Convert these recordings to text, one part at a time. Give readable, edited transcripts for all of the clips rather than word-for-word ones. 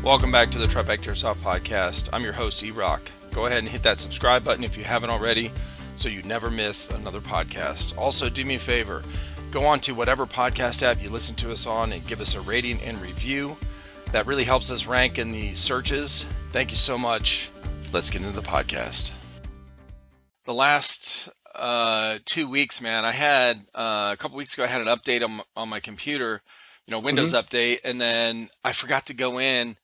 Welcome back to the TriFecta Airsoft podcast. I'm your host, E-Rock. Go ahead and hit that subscribe button if you haven't already so you never miss another podcast. Also, do me a favor. Go on to whatever podcast app you listen to us on and give us a rating and review. That really helps us rank in the searches. Thank you so much. Let's get into the podcast. The last 2 weeks, man, I had a couple weeks ago, I had an update on my computer, Windows update, and then I forgot to go in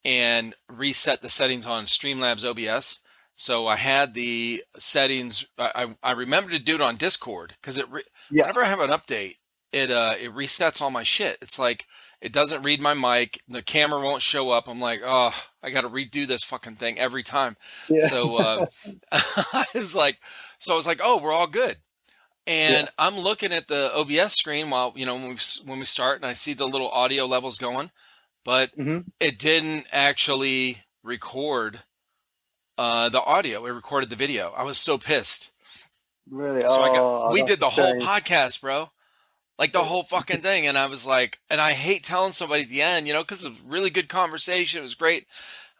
and reset the settings on Streamlabs OBS. So I had the settings. I remember to do it on Discord because whenever I have an update, it resets all my shit. It's like it doesn't read my mic. The camera won't show up. I'm like, oh, I got to redo this fucking thing every time. Yeah. So I was like, oh, we're all good. And I'm looking at the OBS screen while when we start, and I see the little audio levels going. But it didn't actually record the audio. It recorded the video. I was so pissed. Really? So we did the whole podcast, bro. Like the whole fucking thing. And I was like, and I hate telling somebody at the end, because it was a really good conversation. It was great.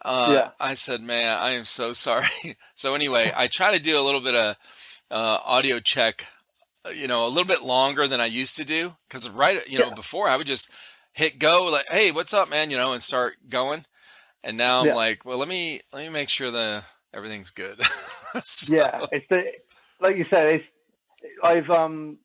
I said, man, I am so sorry. So anyway, I try to do a little bit of audio check, a little bit longer than I used to do. Because before I would just hit go, like, hey, what's up, man? And start going. And now I'm like, well, let me make sure everything's good. So. Yeah, like you said, we've done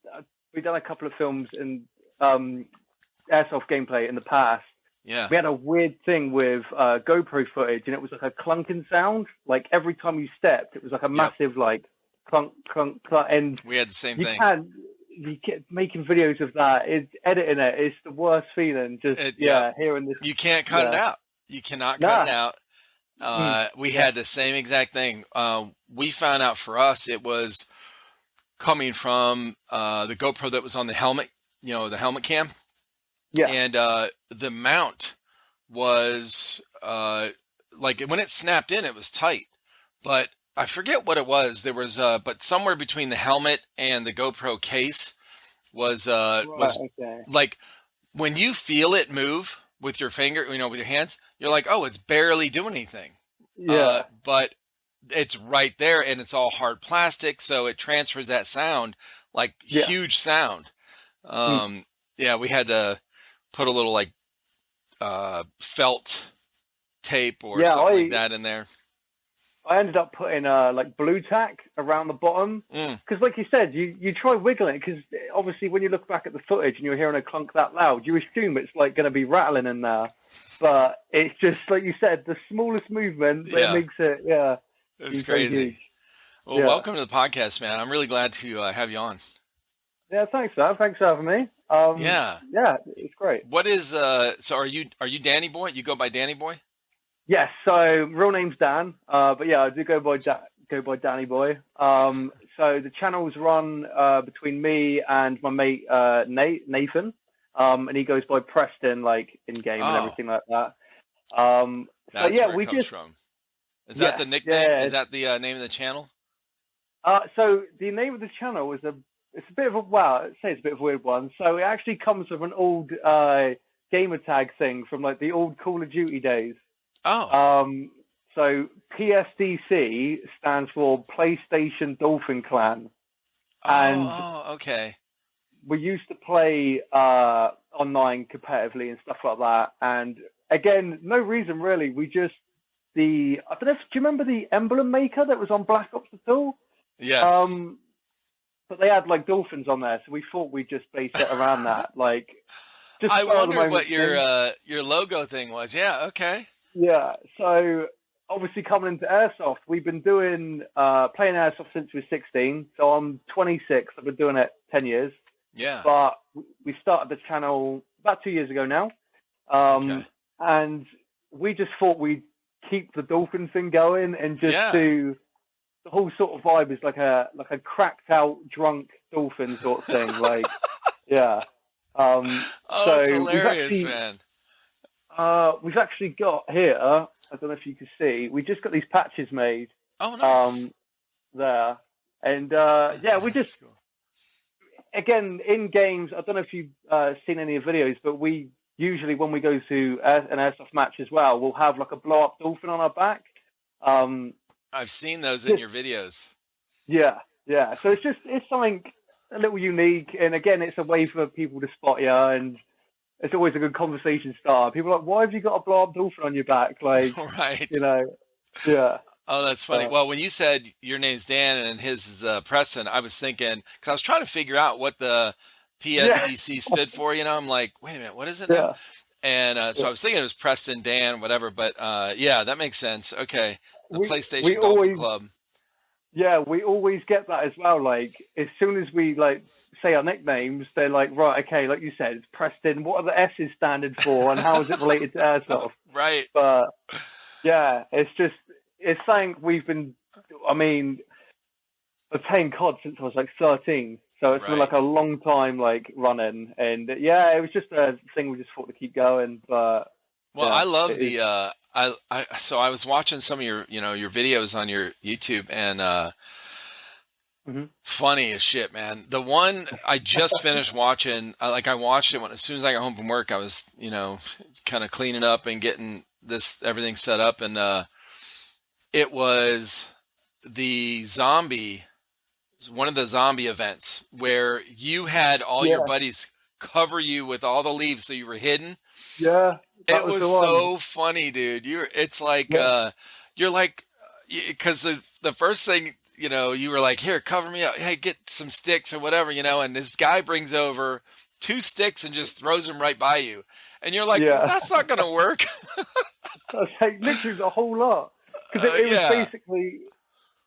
a couple of films in airsoft gameplay in the past. Yeah, we had a weird thing with GoPro footage, and it was like a clunking sound. Like every time you stepped, it was like a massive like clunk, clunk, clunk. And we had the same thing. You get making editing it. It's the worst feeling. Hearing this. You can't cut it out. You cannot cut it out. We had the same exact thing. We found out for us it was coming from the GoPro that was on the helmet. The helmet cam. Yeah. And the mount was like when it snapped in, it was tight, but I forget what it was. There was, but somewhere between the helmet and the GoPro case was like when you feel it move with your finger, with your hands, you're like, oh, it's barely doing anything. Yeah. But it's right there, and it's all hard plastic, so it transfers that sound, like huge sound. Yeah, we had to put a little like felt tape or something like that in there. I ended up putting like blue tack around the bottom because, like you said, you try wiggling it because obviously when you look back at the footage and you're hearing a clunk that loud, you assume it's like going to be rattling in there, but it's just like you said, the smallest movement that makes it. Yeah, it's crazy. Well, welcome to the podcast, man. I'm really glad to have you on. Yeah, thanks, Sam. Thanks for having me. Yeah, it's great. What is so? Are you Danny Boy? You go by Danny Boy? Yes, so real name's Dan, but yeah, I do go by Danny Boy. So the channel's run between me and my mate Nathan, and he goes by Preston, like in game and everything like that. That's where it comes from. Is that the nickname? Yeah. Is that the name of the channel? So the name of the channel is it's a bit of a weird one. So it actually comes from an old gamer tag thing from like the old Call of Duty days. Oh. So PSDC stands for PlayStation Dolphin Clan. And okay. We used to play online competitively and stuff like that. And again, no reason really. I don't know do you remember the emblem maker that was on Black Ops at all? Yes. But they had like dolphins on there, so we thought we'd just base it around that. Like, just I wondered what your logo thing was. Yeah. Okay. Yeah, so obviously coming into Airsoft, we've been doing playing Airsoft since we were 16. So I'm 26. I've been doing it 10 years. Yeah. But we started the channel about 2 years ago now, and we just thought we'd keep the dolphin thing going and just do the whole sort of vibe is like a cracked out drunk dolphin sort of thing. Like, yeah. So that's hilarious, man. We've actually got here, I don't know if you can see, we just got these patches made. Oh, nice. There. And, we just, again, in games, I don't know if you've seen any of the videos, but we usually when we go to an airsoft match as well, we'll have like a blow up dolphin on our back. I've seen those in your videos. Yeah. So it's something a little unique, and again, it's a way for people to spot you, and it's always a good conversation starter. People are like, why have you got a blow up dolphin on your back? Like, right. Yeah. Oh, that's funny. Well, when you said your name's Dan and his is Preston, I was thinking, because I was trying to figure out what the PSDC stood for. I'm like, wait a minute, what is it now? And so I was thinking it was Preston, Dan, whatever. But yeah, that makes sense. Okay, the PlayStation Dolphin Club. Yeah, we always get that as well. Like, as soon as we say our nicknames, they're like, right, okay, like you said, it's Preston. What are the S's standing for, and how is it related to airsoft? Right. But yeah, it's something we've been. I mean, I've playing COD since I was like 13, so it's been like a long time running, and yeah, it was just a thing we just thought to keep going. But well, I love the. So I was watching some of your your videos on your YouTube, and funny as shit, man. The one I just finished watching, I watched it as soon as I got home from work. I was kind of cleaning up and getting everything set up, and it was one of the zombie events where you had all your buddies cover you with all the leaves so you were hidden. Yeah. It was so funny, dude. It's like you're like, because the first thing you were like, here, cover me up. Hey, get some sticks or whatever, and this guy brings over 2 sticks and just throws them right by you, and you're like, well, that's not gonna work. I was like, literally a whole lot, because it was basically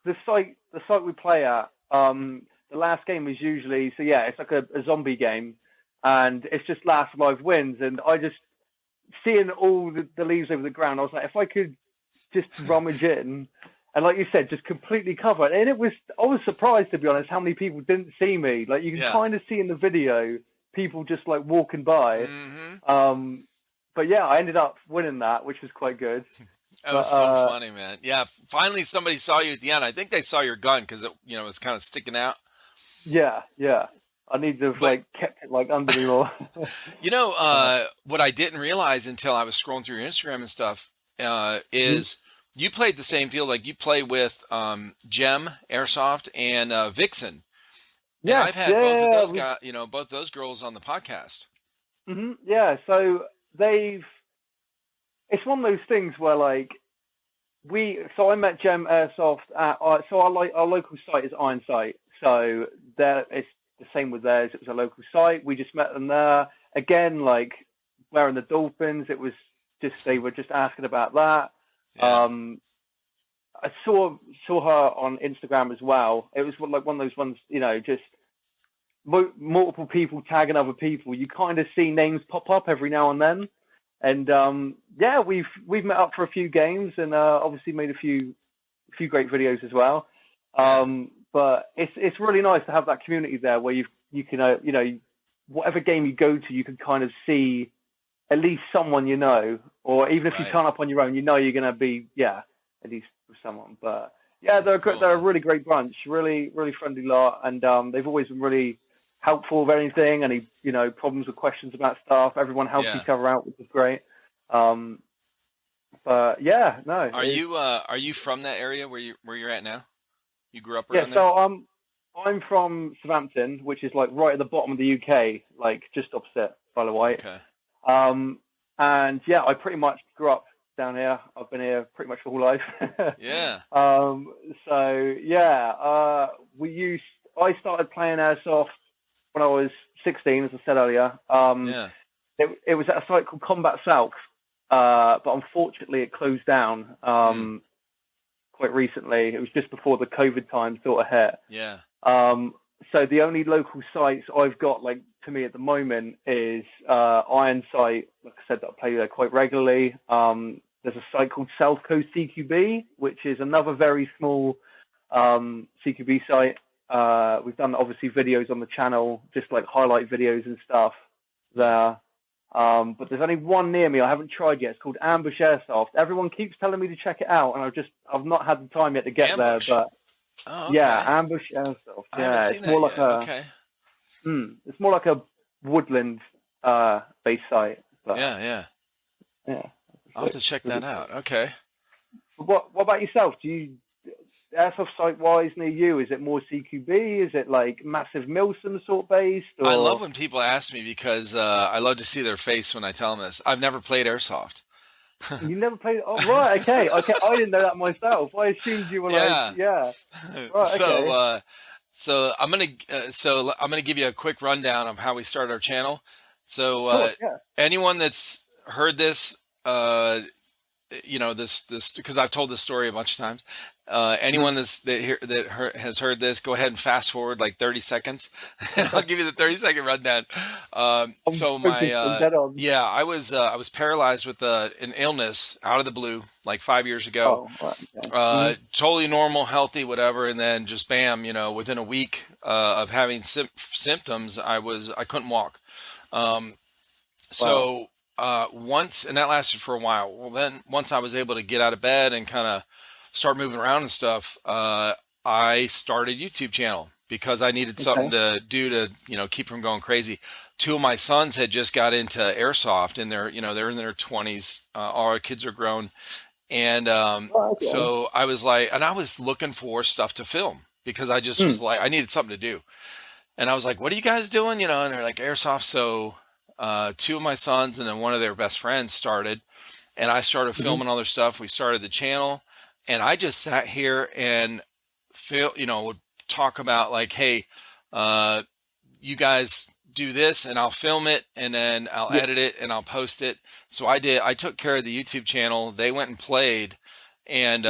the site we play at. The last game is usually it's like a zombie game, and it's just last live wins, and I just seeing all the leaves over the ground, I was like, if I could just rummage in and, like you said, just completely cover it. And I was surprised, to be honest, how many people didn't see me. Like, you can kind of see in the video people just walking by. But yeah, I ended up winning that, which was quite good. That was so funny, man. Yeah, finally somebody saw you at the end. I think they saw your gun because it was kind of sticking out. Yeah. I need to have kept it under me more. What I didn't realize until I was scrolling through your Instagram and stuff is you played the same field. Like, you play with Gem Airsoft and Vixen. Yeah, and I've had both of those guys, both those girls on the podcast. Yeah, so it's one of those things where I met Gem Airsoft at our local site is Iron Sight. So it's the same with theirs. It was a local site. We just met them there. Again, wearing the dolphins. It was just, they were just asking about that. Yeah. I saw her on Instagram as well. It was one of those ones, just multiple people tagging other people. You kind of see names pop up every now and then. And we've met up for a few games, and obviously made a few great videos as well. But it's really nice to have that community there where you can whatever game you go to, you can kind of see at least someone or even if you turn up on your own, you're going to be at least with someone. But yeah, they're a really great bunch, really really friendly lot, and they've always been really helpful with anything, any problems or questions about stuff. Everyone helps each other out, which is great. But yeah, no. Are you from that area where you're at now? You grew up around there? So I'm from Southampton, which is right at the bottom of the UK, just opposite Isle of Wight. Okay. And yeah, I pretty much grew up down here. I've been here pretty much my whole life. Yeah. So yeah, I started playing airsoft when I was 16, as I said earlier. It was at a site called Combat South, but unfortunately it closed down quite recently. It was just before the COVID time sort of hit. Yeah. So the only local sites I've got to me at the moment is Iron Sight, like I said, that I play there quite regularly. There's a site called South Coast CQB, which is another very small CQB site. We've done obviously videos on the channel, just highlight videos and stuff there. But there's only one near me I haven't tried yet. It's called Ambush Airsoft. Everyone keeps telling me to check it out, and I've not had the time yet to get Ambush. there. But okay. Yeah, Ambush Airsoft. Yeah, it's more like a woodland based site. But, Yeah. yeah. I'll have to check that out. Okay. What about yourself? Do you airsoft site wise near you? Is it more CQB? Is it like massive Milsim sort based? I love Or when people ask me because I love to see their face when I tell them this. I've never played airsoft. you never played? Oh, right. Okay. Okay. I didn't know that myself. I assumed you were like, Yeah. yeah. Right. Okay. So I'm gonna give you a quick rundown of how we started our channel. So Of course. Yeah. anyone that's heard this, this because I've told this story a bunch of times. Anyone has heard this, go ahead and fast forward like 30 seconds. I'll give you the 30-second rundown. I was paralyzed with an illness out of the blue like 5 years ago. Oh, right. Okay. Totally normal, healthy, whatever, and then just bam, within a week of having symptoms, I couldn't walk. So once, and that lasted for a while. Well, then once I was able to get out of bed and kind of start moving around and stuff, I started a YouTube channel because I needed something to do to, keep from going crazy. Two of my sons had just got into airsoft and they're in their 20s. All our kids are grown. And so I was like, and I was looking for stuff to film because I just was like, I needed something to do. And I was like, what are you guys doing? And they're like, airsoft. So two of my sons and then one of their best friends started, and I started filming all their stuff. We started the channel, and I just sat here and would talk about like, hey, you guys do this and I'll film it and then I'll edit it and I'll post it. So I took care of the YouTube channel. They went and played. And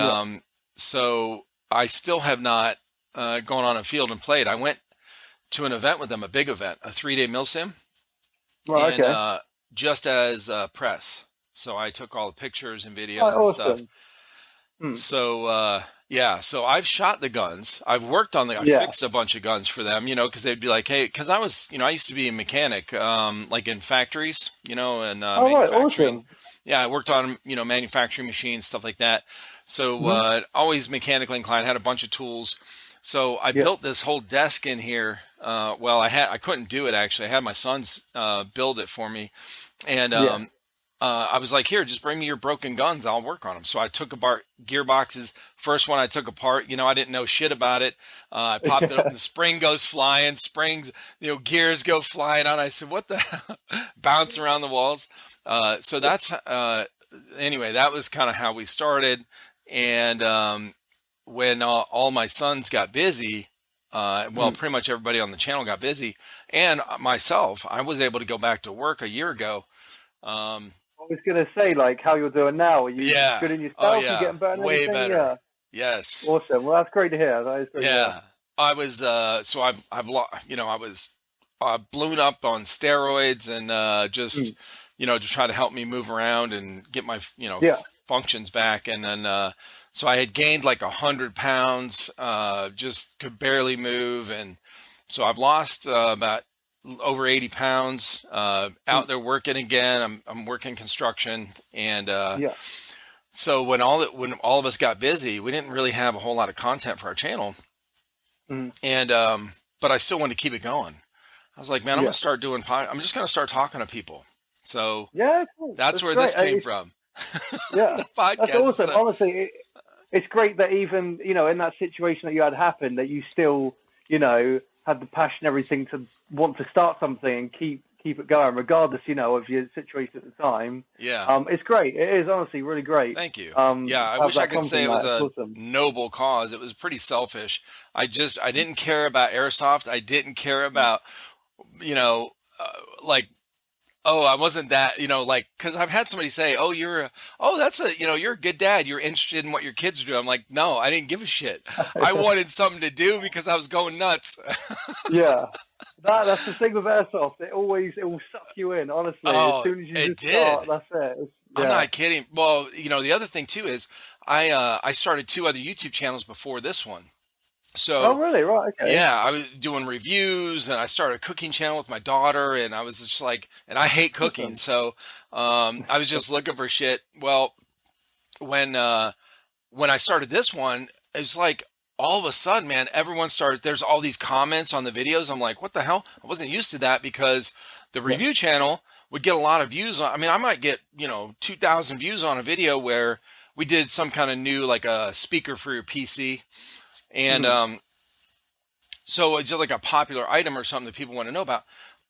so I still have not gone on a field and played. I went to an event with them, a big event, a 3-day milsim. Right. And just as press. So I took all the pictures and videos and stuff. So so I've shot the guns. I've worked on I fixed a bunch of guns for them, because they'd be like, hey, because I was, I used to be a mechanic, like in factories, and manufacturing. Awesome. Yeah, I worked on, manufacturing machines, stuff like that. So always mechanically inclined, had a bunch of tools. So I built this whole desk in here. I couldn't do it actually. I had my sons build it for me, and I was like, here, just bring me your broken guns. I'll work on them. So I took apart gearboxes. First one I took apart, I didn't know shit about it. I popped it open. The spring goes flying. Springs, gears go flying out. I said, what the hell? Bounce around the walls. So that's, anyway, that was kind of how we started. And when all my sons got busy, pretty much everybody on the channel got busy. And myself, I was able to go back to work a year ago. I was going to say, like, how you're doing now. Are you good in yourself? Oh, yeah. You getting better? Way better. Yeah. Yes. Awesome. Well, that's great to hear. That is great to hear. I was, so I was blown up on steroids and just, to try to help me move around and get my, functions back. And then, so I had gained like 100 pounds, just could barely move. And so I've lost about over 80 pounds, out there working again. I'm working construction. And, so when all of us got busy, we didn't really have a whole lot of content for our channel. And, but I still wanted to keep it going. I was like, man, I'm going to start doing I'm just going to start talking to people. So cool. that's where this came from. The podcast. That's awesome. So, honestly, it's great that even, in that situation that you had happen, that you still, had the passion, everything to want to start something and keep it going, regardless, of your situation at the time. Yeah. It's great. It is honestly really great. Thank you. I wish I could say it was a noble cause. It was pretty selfish. I didn't care about airsoft. I didn't care about, I wasn't that, because I've had somebody say, you're a good dad. You're interested in what your kids are doing. I'm like, no, I didn't give a shit. I wanted something to do because I was going nuts. That's the thing with airsoft. It will suck you in, honestly. As soon as you start, that's it. I'm not kidding. Well, the other thing too is I started 2 other YouTube channels before this one. So, really? Right. Okay. Yeah, I was doing reviews and I started a cooking channel with my daughter, and I was just like, and I hate cooking. So, I was just looking for shit. Well, when I started this one, it was like, all of a sudden, man, there's all these comments on the videos. I'm like, what the hell? I wasn't used to that because the review channel would get a lot of views on. I mean, I might get 2,000 views on a video where we did some kind of new like a speaker for your PC, and so it's just like a popular item or something that people want to know about.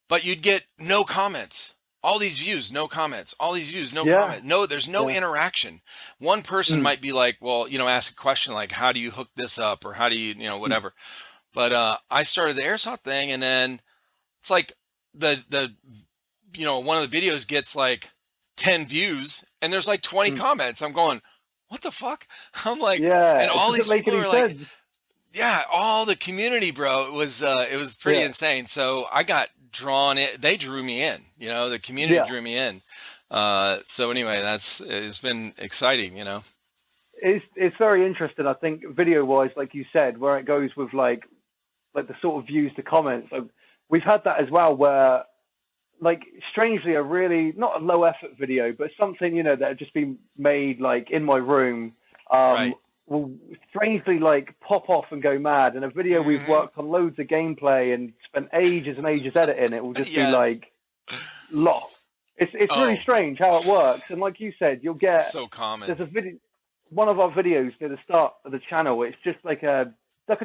But you'd get no comments. All these views, no comments. All these views, no comment. No, there's no interaction. One person might be like, well, ask a question like, how do you hook this up, or how do you, whatever. But I started the airsoft thing, and then it's like the one of the videos gets like 10 views, and there's like 20 comments. I'm going, what the fuck? I'm like, and all these people are like, yeah, all the community, bro. It was pretty insane. So I got drawn in. They drew me in. The community drew me in. So anyway, it's been exciting. It's very interesting. I think video wise, like you said, where it goes with like the sort of views to comments. Like, we've had that as well, where like strangely a really not a low effort video, but something that had just been made like in my room. Right. Will strangely like pop off and go mad, and a video we've worked on loads of gameplay and spent ages and ages editing, it will just be like lost. It's really strange how it works. And like you said, you'll get so common. There's a video, one of our videos near the start of the channel, it's just like a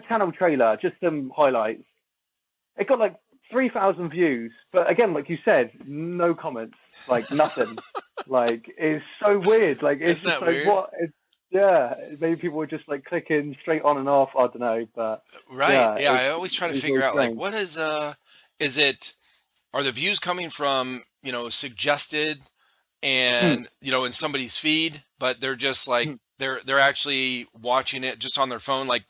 channel trailer, just some highlights. It got like 3,000 views, but again, like you said, no comments, like nothing. Like, it's so weird. Like, it's Isn't just that like weird? what. Maybe people were just like clicking straight on and off. I don't know, but right. Yeah, I always try to figure out strange. like what is are the views coming from suggested and in somebody's feed, but they're just like they're actually watching it just on their phone, like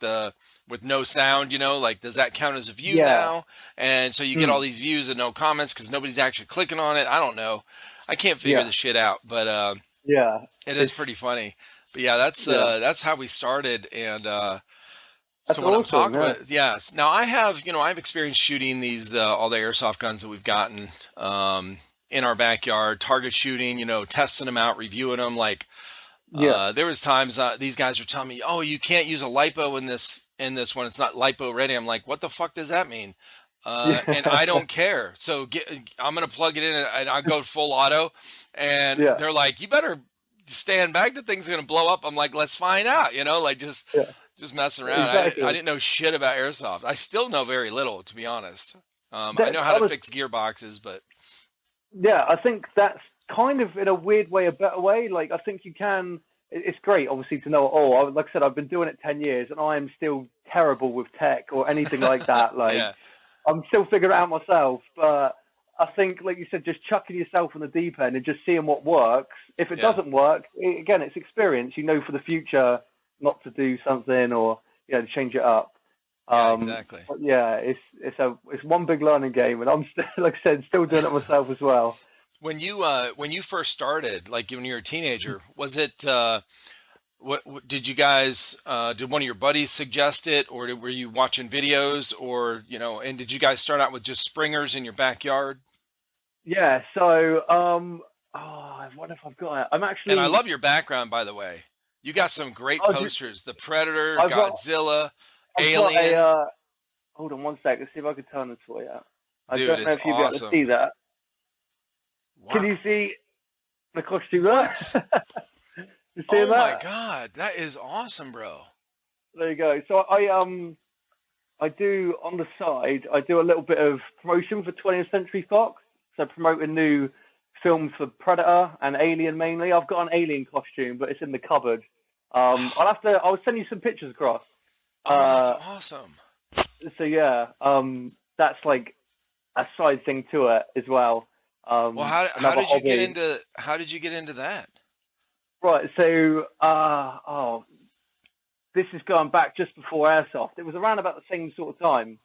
with no sound, like does that count as a view now? And so you get all these views and no comments because nobody's actually clicking on it. I don't know. I can't figure the shit out, but it is pretty funny. But yeah, that's how we started, and so what I'm talking about, yes. Now I have, I've experienced shooting these all the airsoft guns that we've gotten in our backyard, target shooting, testing them out, reviewing them. Like there was times these guys were telling me, "Oh, you can't use a lipo in this one. It's not lipo ready." I'm like, "What the fuck does that mean?" And I don't care. So I'm gonna plug it in, and I go full auto, and they're like, "You better stand back, the thing's gonna blow up." I'm like, let's find out, like just messing around. Exactly. I didn't know shit about airsoft. I still know very little, to be honest. I know how to fix gearboxes, but I think that's kind of in a weird way a better way. Like, I think you can. It's great, obviously, to know it all. Like I said, I've been doing it 10 years, and I am still terrible with tech or anything like that. Like, I'm still figuring it out myself, but I think, like you said, just chucking yourself on the deep end and just seeing what works. If it doesn't work, again, it's experience. For the future not to do something or to change it up. Exactly. But it's one big learning game, and I'm still, like I said, still doing it myself as well. When you first started, like when you were a teenager, was it what did you guys did one of your buddies suggest it, or were you watching videos, or and did you guys start out with just springers in your backyard? Yeah, so what if I've got it? I'm actually, and I love your background, by the way. You got some great posters. The Predator, Godzilla, Alien. Hold on one sec. Let's see if I can turn this for you. I Dude, don't know if you'll be able to see that. Wow. Can you see the costume there? You see that? My God, that is awesome, bro. There you go. So I do, on the side, I do a little bit of promotion for 20th Century Fox. So promoting new films for Predator and Alien mainly. I've got an Alien costume, but it's in the cupboard. I'll send you some pictures across. That's awesome. So that's like a side thing to it as well. Well, how did you get into that? Right. So this is going back just before Airsoft. It was around about the same sort of time.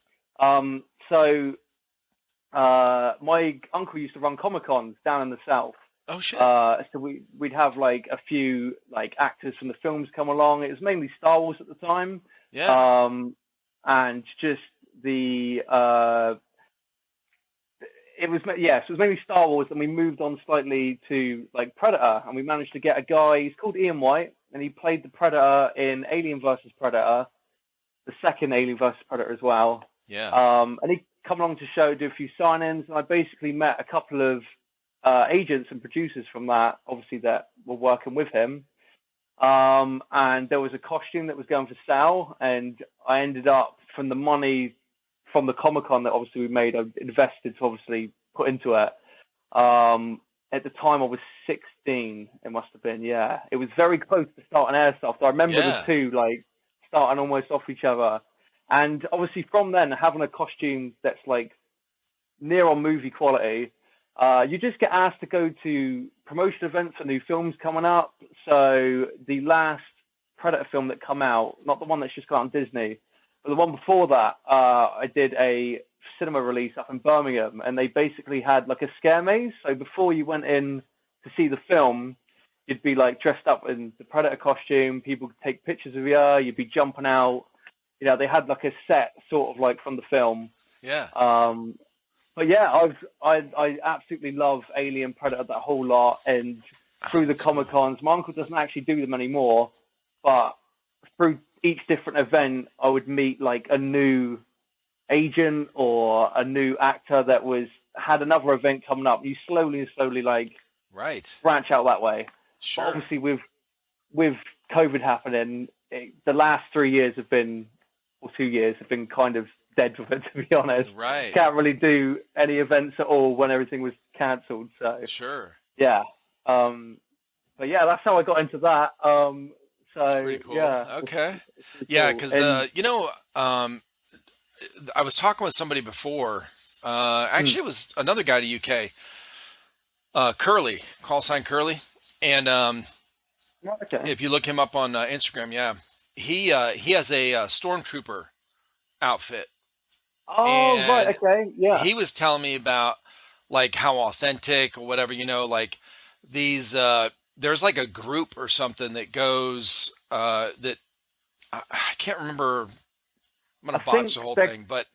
My uncle used to run Comic-Cons down in the south. Oh shit! So we'd have like a few like actors from the films come along. It was mainly Star Wars at the time. Yeah. And just the it was mainly Star Wars, and we moved on slightly to like Predator, and we managed to get a guy. He's called Ian White, and he played the Predator in Alien vs Predator, the second Alien vs Predator as well. Yeah. And he come along to show, do a few sign-ins, and I basically met a couple of agents and producers from that, obviously, that were working with him. And there was a costume that was going for sale, and I ended up, from the money from the Comic-Con that obviously we made, I invested to obviously put into it. At the time I was 16, it must have been, yeah. It was very close to starting Airsoft. I remember the two, like, starting almost off each other. And obviously from then, having a costume that's, like, near on movie quality, you just get asked to go to promotion events for new films coming up. So the last Predator film that come out, not the one that's just got on Disney, but the one before that, I did a cinema release up in Birmingham, and they basically had like a scare maze. So before you went in to see the film, you'd be like dressed up in the Predator costume. People could take pictures of you. You'd be jumping out. You know, they had like a set sort of like from the film. Yeah. But yeah, I absolutely love Alien, Predator, that whole lot. And through the Comic-Cons, my uncle doesn't actually do them anymore, but through each different event, I would meet like a new agent or a new actor that had another event coming up. You slowly like branch out that way. Sure. But obviously, with COVID happening, the last 3 years have been, or 2 years have been kind of dead with it, to be honest. Right. Can't really do any events at all when everything was cancelled. So sure. Yeah. But yeah, that's how I got into that. So that's pretty cool. Yeah. Okay. It's Yeah, cool. because you know, I was talking with somebody before. Actually, it was another guy to UK. Curly, call sign Curly, and if you look him up on Instagram, yeah, he has a stormtrooper outfit. Oh, and right, okay, yeah. He was telling me about like how authentic or whatever, you know, like these. There's like a group or something that goes that I can't remember. I'm gonna botch the whole thing, but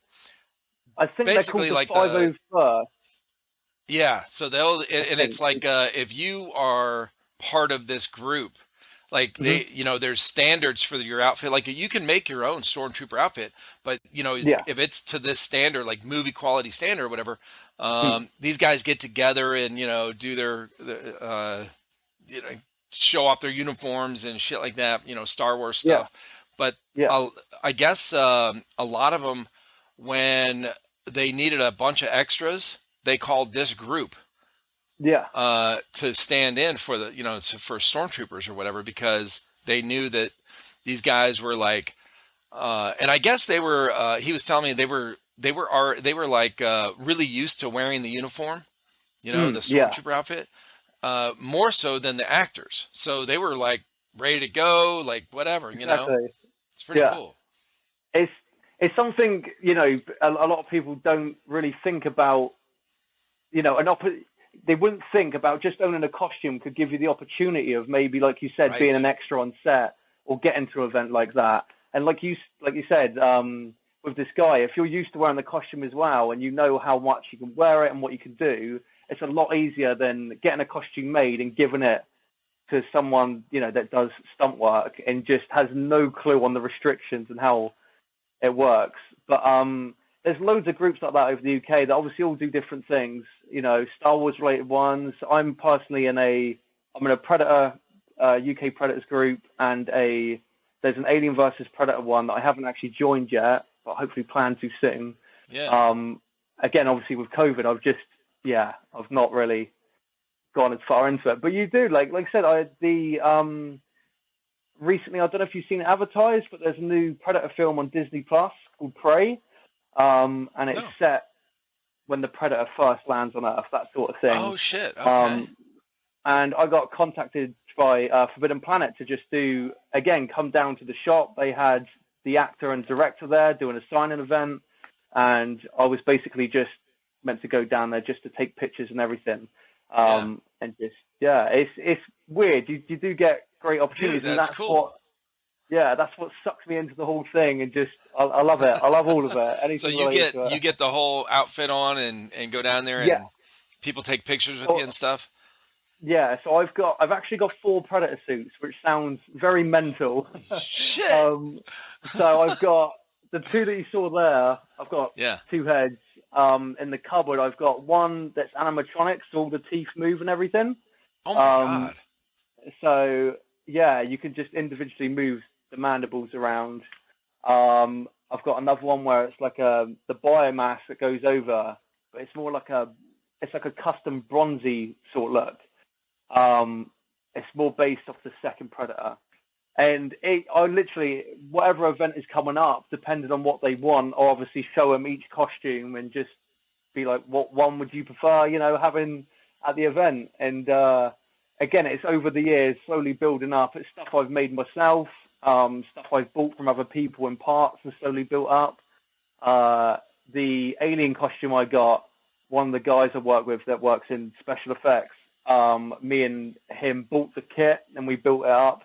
I think basically they're called like the 501st. Yeah, so and it's like if you are part of this group, like they, you know, there's standards for your outfit. Like you can make your own stormtrooper outfit, but you know, if it's to this standard, like movie quality standard or whatever, these guys get together and you know do their you know, show off their uniforms and shit like that. You know, Star Wars stuff. But I guess a lot of them, when they needed a bunch of extras, they called this group to stand in for the, you know, for stormtroopers or whatever, because they knew that these guys were like, and I guess they were, he was telling me they were like really used to wearing the uniform, you know, the stormtrooper outfit, more so than the actors. So they were like ready to go, like whatever, you know, it's pretty cool. It's something, you know, a lot of people don't really think about, you know, they wouldn't think about just owning a costume could give you the opportunity of maybe, like you said, being an extra on set or getting to an event like that. And like you said, with this guy, if you're used to wearing the costume as well and you know how much you can wear it and what you can do, it's a lot easier than getting a costume made and giving it to someone, you know, that does stunt work and just has no clue on the restrictions and how it works. But there's loads of groups like that over the UK that obviously all do different things, you know, Star Wars related ones. I'm personally in a Predator, UK Predators group, and there's an Alien versus Predator one that I haven't actually joined yet, but hopefully plan to soon. Again, obviously with COVID, I've not really gone as far into it, but you do, like I said, recently, I don't know if you've seen it advertised, but there's a new Predator film on Disney Plus called Prey, and it's set when the Predator first lands on Earth, that sort of thing. Oh shit! Okay. And I got contacted by Forbidden Planet to just come down to the shop. They had the actor and director there doing a signing event, and I was basically just meant to go down there just to take pictures and everything. And just it's weird. You do get great opportunities. Dude, that's cool. That's what sucks me into the whole thing, and just I love it. I love all of it. Anything so you get the whole outfit on and go down there and people take pictures with you and stuff. Yeah, so I've actually got 4 Predator suits, which sounds very mental. Shit. So I've got the 2 that you saw there. I've got 2 heads. in the cupboard, I've got one that's animatronics, so all the teeth move and everything. Oh my God. So yeah, you can just individually move the mandibles around. I've got another one where it's like the biomass that goes over, but it's more like it's like a custom bronzy sort of look. It's more based off the second Predator. And I literally, whatever event is coming up, depending on what they want, I'll obviously show them each costume and just be like, what one would you prefer, having at the event? And again, it's over the years, slowly building up. It's stuff I've made myself, stuff I've bought from other people in parts and slowly built up. The alien costume I got, one of the guys I work with that works in special effects, me and him bought the kit and we built it up.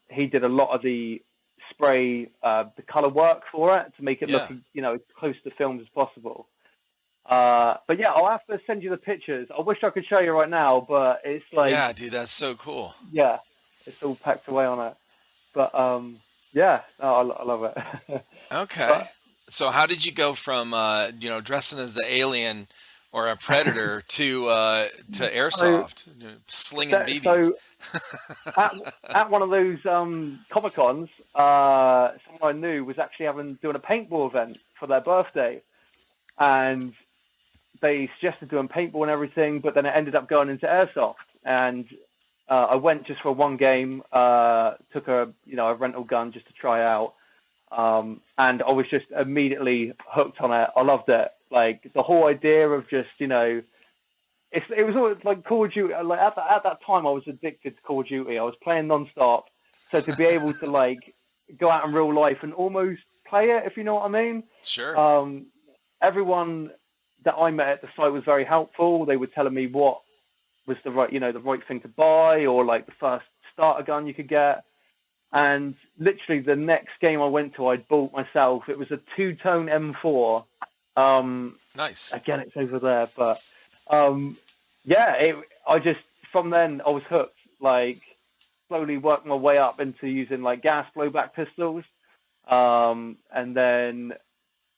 He did a lot of the spray, the color work for it to make it look, as close to films as possible. But yeah, I'll have to send you the pictures. I wish I could show you right now, but it's like, yeah, dude, that's so cool. Yeah, it's all packed away on it. But yeah, I love it. Okay. So how did you go from dressing as the alien or a predator to airsoft, slinging BBs? So at one of those Comic Cons, someone I knew was actually doing a paintball event for their birthday, and they suggested doing paintball and everything, but then it ended up going into airsoft. And I went just for one game, took a rental gun just to try out, and I was just immediately hooked on it. I loved it. Like the whole idea of just it was always like Call of Duty. Like at that time, I was addicted to Call of Duty. I was playing nonstop. So to be able to like go out in real life and almost play it, if you know what I mean. Sure. Everyone that I met at the site was very helpful. They were telling me what was the right thing to buy, or like the first starter gun you could get. And literally the next game I went to, I'd bought myself. It was a 2-tone M4. Nice. Again, it's over there, but from then I was hooked. Like slowly worked my way up into using like gas blowback pistols, and then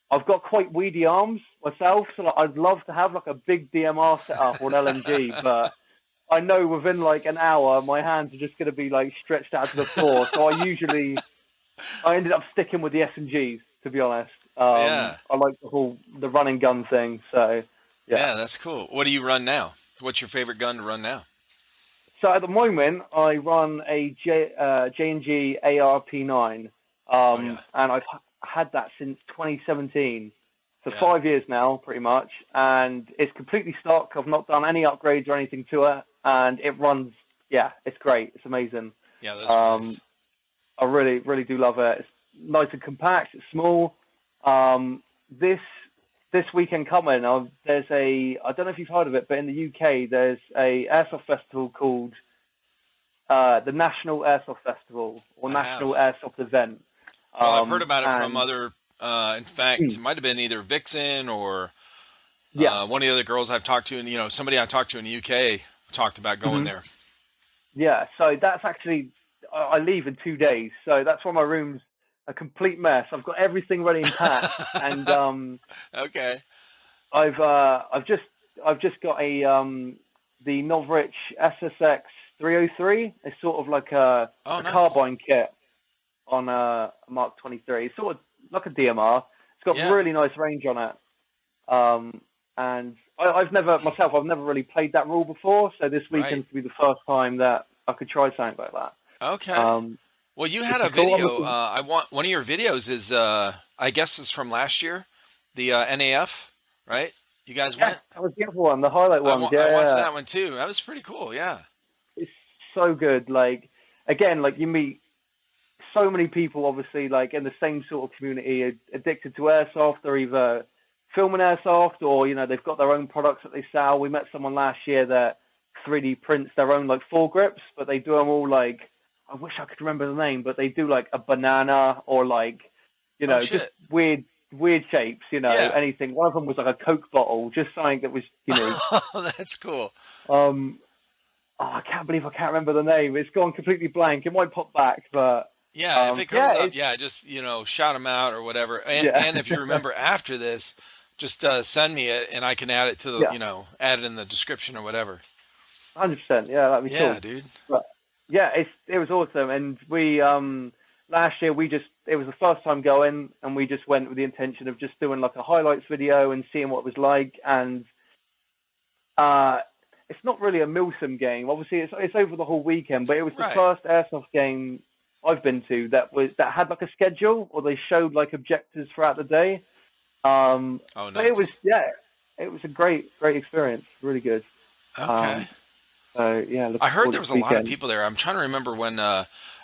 I've got quite weedy arms myself, so like, I'd love to have like a big DMR setup or an LMG, but I know within like an hour my hands are just going to be like stretched out to the floor. So I ended up sticking with the SMGs, to be honest. I like the running gun thing. So yeah, that's cool. What do you run now? What's your favorite gun to run now? So at the moment I run a J&G ARP9, and I've had that since 2017. For 5 years now, pretty much, and it's completely stock. I've not done any upgrades or anything to it, and it runs. Yeah, it's great. It's amazing. Yeah, that's nice. I really, really do love it. It's nice and compact. It's small. This weekend coming, there's I don't know if you've heard of it, but in the UK, there's a airsoft festival called the National Airsoft Festival or National Airsoft Event. Well, I've heard about it from other. In fact, it might have been either Vixen or one of the other girls I've talked to, and somebody I talked to in the UK talked about going there. Yeah, so that's actually I leave in 2 days, so that's why my room's a complete mess. I've got everything ready and packed, and okay, I've just got the Novrich SSX 303. It's sort of like a carbine kit on a Mark 23. It's sort of like a DMR. It's got really nice range on it. And I've never really played that rule before, so this weekend's to be the first time that I could try something like that. Okay. Well, you had a video. One of your videos is, I guess, is from last year, the NAF, right? You guys went. That was the other one, the highlight one. I watched that one too. That was pretty cool. Yeah. It's so good. Like again, like you meet so many people, obviously, like in the same sort of community, addicted to airsoft, or either filming airsoft, or they've got their own products that they sell. We met someone last year that 3D prints their own like foregrips, but they do them all like, I wish I could remember the name, but they do like a banana or like just weird shapes, anything. One of them was like a Coke bottle, just something that was Oh, that's cool. I can't believe I can't remember the name. It's gone completely blank. It might pop back, but if it comes up, just shout them out or whatever. And if you remember after this, Just send me it, and I can add it to the, Yeah, add it in the description or whatever. 100%. Yeah, that'd be Yeah, cool. dude. But yeah, it was awesome, and we last year it was the first time going, and we just went with the intention of just doing like a highlights video and seeing what it was like, and uh, it's not really a Milsim game. Obviously, it's over the whole weekend, but it was the Right. first airsoft game I've been to that had like a schedule, or they showed like objectives throughout the day. Oh, But it was nice. it was a great experience, really good. Okay. Um, so yeah, I looking heard forward there to was this a lot of weekend. people there. I'm trying to remember when.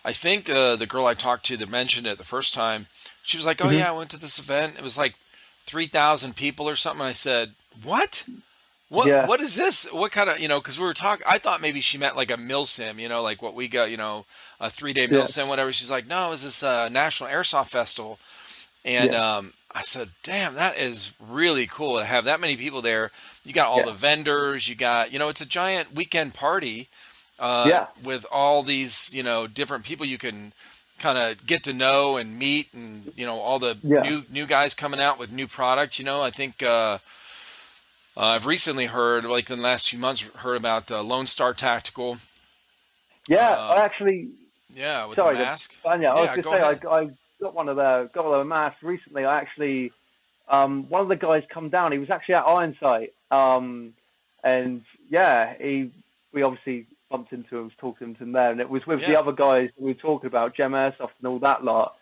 I think the girl I talked to that mentioned it the first time, she was like, "Oh Hmm. yeah, I went to this event. It was like 3,000 people or something." I said, "What? What? Yeah, What is this? What kind of Because we were talking. I thought maybe she meant like a milsim, like what we got, a 3-day yeah, milsim, whatever." She's like, "No, it was this National Airsoft Festival." And yeah, I said, "Damn, that is really cool to have that many people there. You got all the yeah, vendors. You got, it's a giant weekend party yeah, with all these, different people you can kind of get to know and meet, and all the yeah, new guys coming out with new products. I think I've recently heard, like in the last few months, heard about Lone Star Tactical. yeah. I Um, actually, yeah, with the sorry to mask. Anya, I was Yeah, going to go say ahead. I got one of the masks recently. I actually one of the guys come down. He was actually at Ironsight, and yeah, we obviously bumped into him, was talking to him there, and it was with the Yeah, other guys we were talking about, Gem Airsoft and all that lot.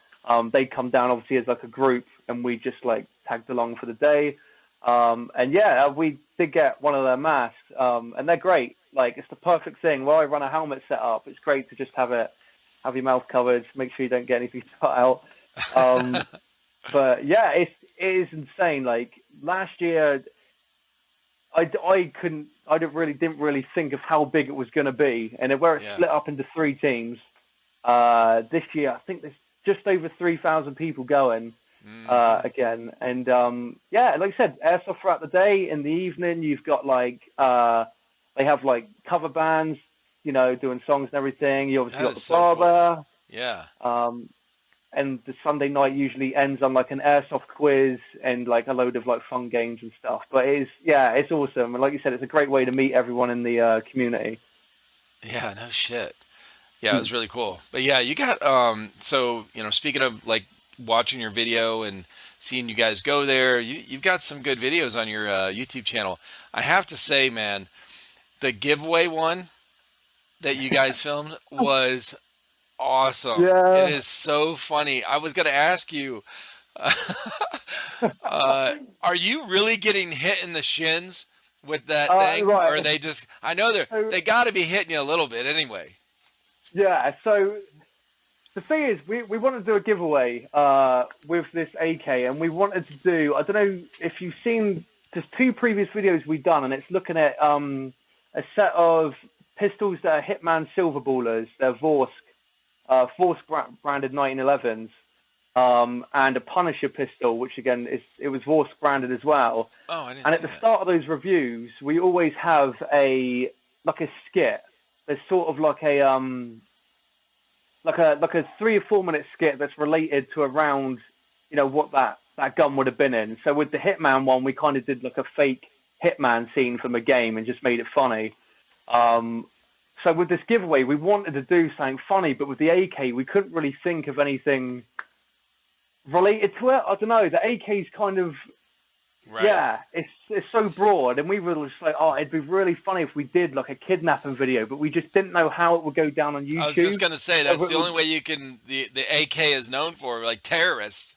They come down obviously as like a group, and we just like tagged along for the day. And yeah, we did get one of their masks, and they're great. Like it's the perfect thing. While I run a helmet setup, it's great to just have your mouth covered, make sure you don't get anything cut out. Um, but yeah, it is insane. Like last year, I didn't really think of how big it was going to be, and where it yeah. split up into three teams. This year, I think there's just over 3,000 people going Hmm. again, and yeah, like I said, airsoft throughout the day. In the evening, you've got like they have like cover bands, doing songs and everything. You obviously That got is the so cool. barber. Yeah. Um, and the Sunday night usually ends on like an airsoft quiz and like a load of like fun games and stuff. But it's awesome. And like you said, it's a great way to meet everyone in the community. Yeah, no shit. Yeah, it Hmm. was really cool. But yeah, you got so, speaking of like watching your video and seeing you guys go there, you've got some good videos on your YouTube channel. I have to say, man, the giveaway one that you guys filmed was awesome. It Yeah. is so funny. I was going to ask you, are you really getting hit in the shins with that thing, or are Right. they just? I know So they got to be hitting you a little bit anyway. yeah. So the thing is, we wanted to do a giveaway with this AK, and we wanted to do. I don't know if you've seen just two previous videos we've done, and it's looking at a set of pistols that are Hitman Silver Ballers. They're Vorsk branded 1911s, and a Punisher pistol, which again it was Vorsk branded as well. Oh, I didn't And at see the that. start of those reviews, we always have a skit. There's sort of like a 3 or 4 minute skit that's related to around what that gun would have been in. So with the Hitman one, we kind of did like a fake Hitman scene from a game and just made it funny. Um, so with this giveaway, we wanted to do something funny, but with the AK, we couldn't really think of anything related to it. I don't know. The AK's kind of Right. yeah, it's so broad, and we were just like, oh, it'd be really funny if we did like a kidnapping video, but we just didn't know how it would go down on I was just YouTube. gonna say Whether that's it the only would way you can. The AK is known for like terrorists.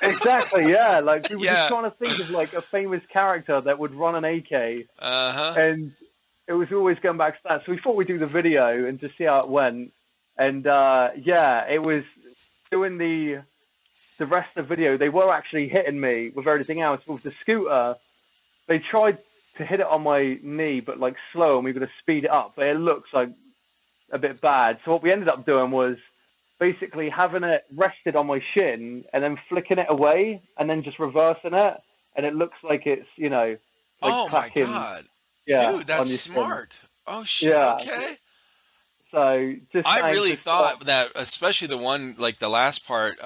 exactly, yeah. Like we were just Yeah. trying to think of like a famous character that would run an AK, Uh huh. and it was always going back to that. So we thought we'd do the video and just see how it went. And yeah, it was doing the rest of the video. They were actually hitting me with everything else. With the scooter, they tried to hit it on my knee, but like slow, and we were going to speed it up. But it looks like a bit bad. So what we ended up doing was basically having it rested on my shin and then flicking it away and then just reversing it, and it looks like it's like Oh my clacking, god, yeah, dude, that's on your shin. smart. Oh shit. Yeah. Okay. So just I trying really to stop. thought that, especially the one like the last part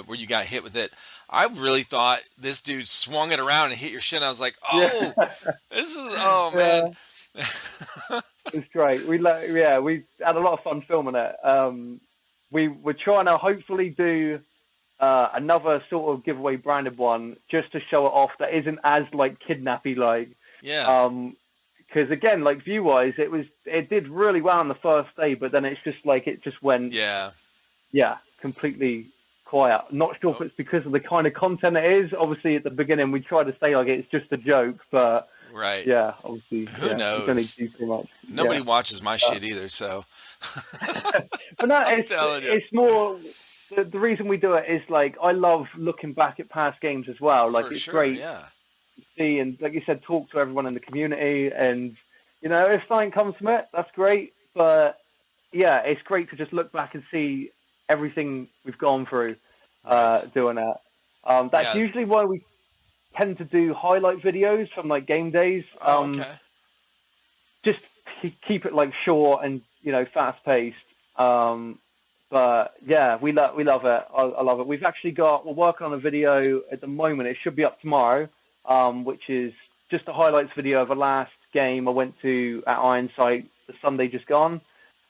where you got hit with it. I really thought this dude swung it around and hit your shin. I was like, Yeah. oh, this is, oh man. Yeah. It's great. We had a lot of fun filming it. We were trying to hopefully do another sort of giveaway branded one just to show it off that isn't as like kidnappy like. Yeah. Because again, like view wise, it did really well on the first day, but then it's just like it just went completely quiet. Not sure if it's because of the kind of content it is. Obviously, at the beginning, we tried to say like it's just a joke, but right. Yeah, obviously, who knows? It's only too much. Nobody watches my shit either, so. But no, it's more. The reason we do it is like I love looking back at past games as well. Like it's great. Yeah. See, and like you said, talk to everyone in the community, and if something comes from it, that's great. But yeah, it's great to just look back and see everything we've gone through doing it. That's usually why we tend to do highlight videos from like game days. Just keep it like short and fast paced. But yeah, we love it. I love it. We're working on a video at the moment. It should be up tomorrow. Which is just a highlights video of a last game I went to at Ironside the Sunday just gone.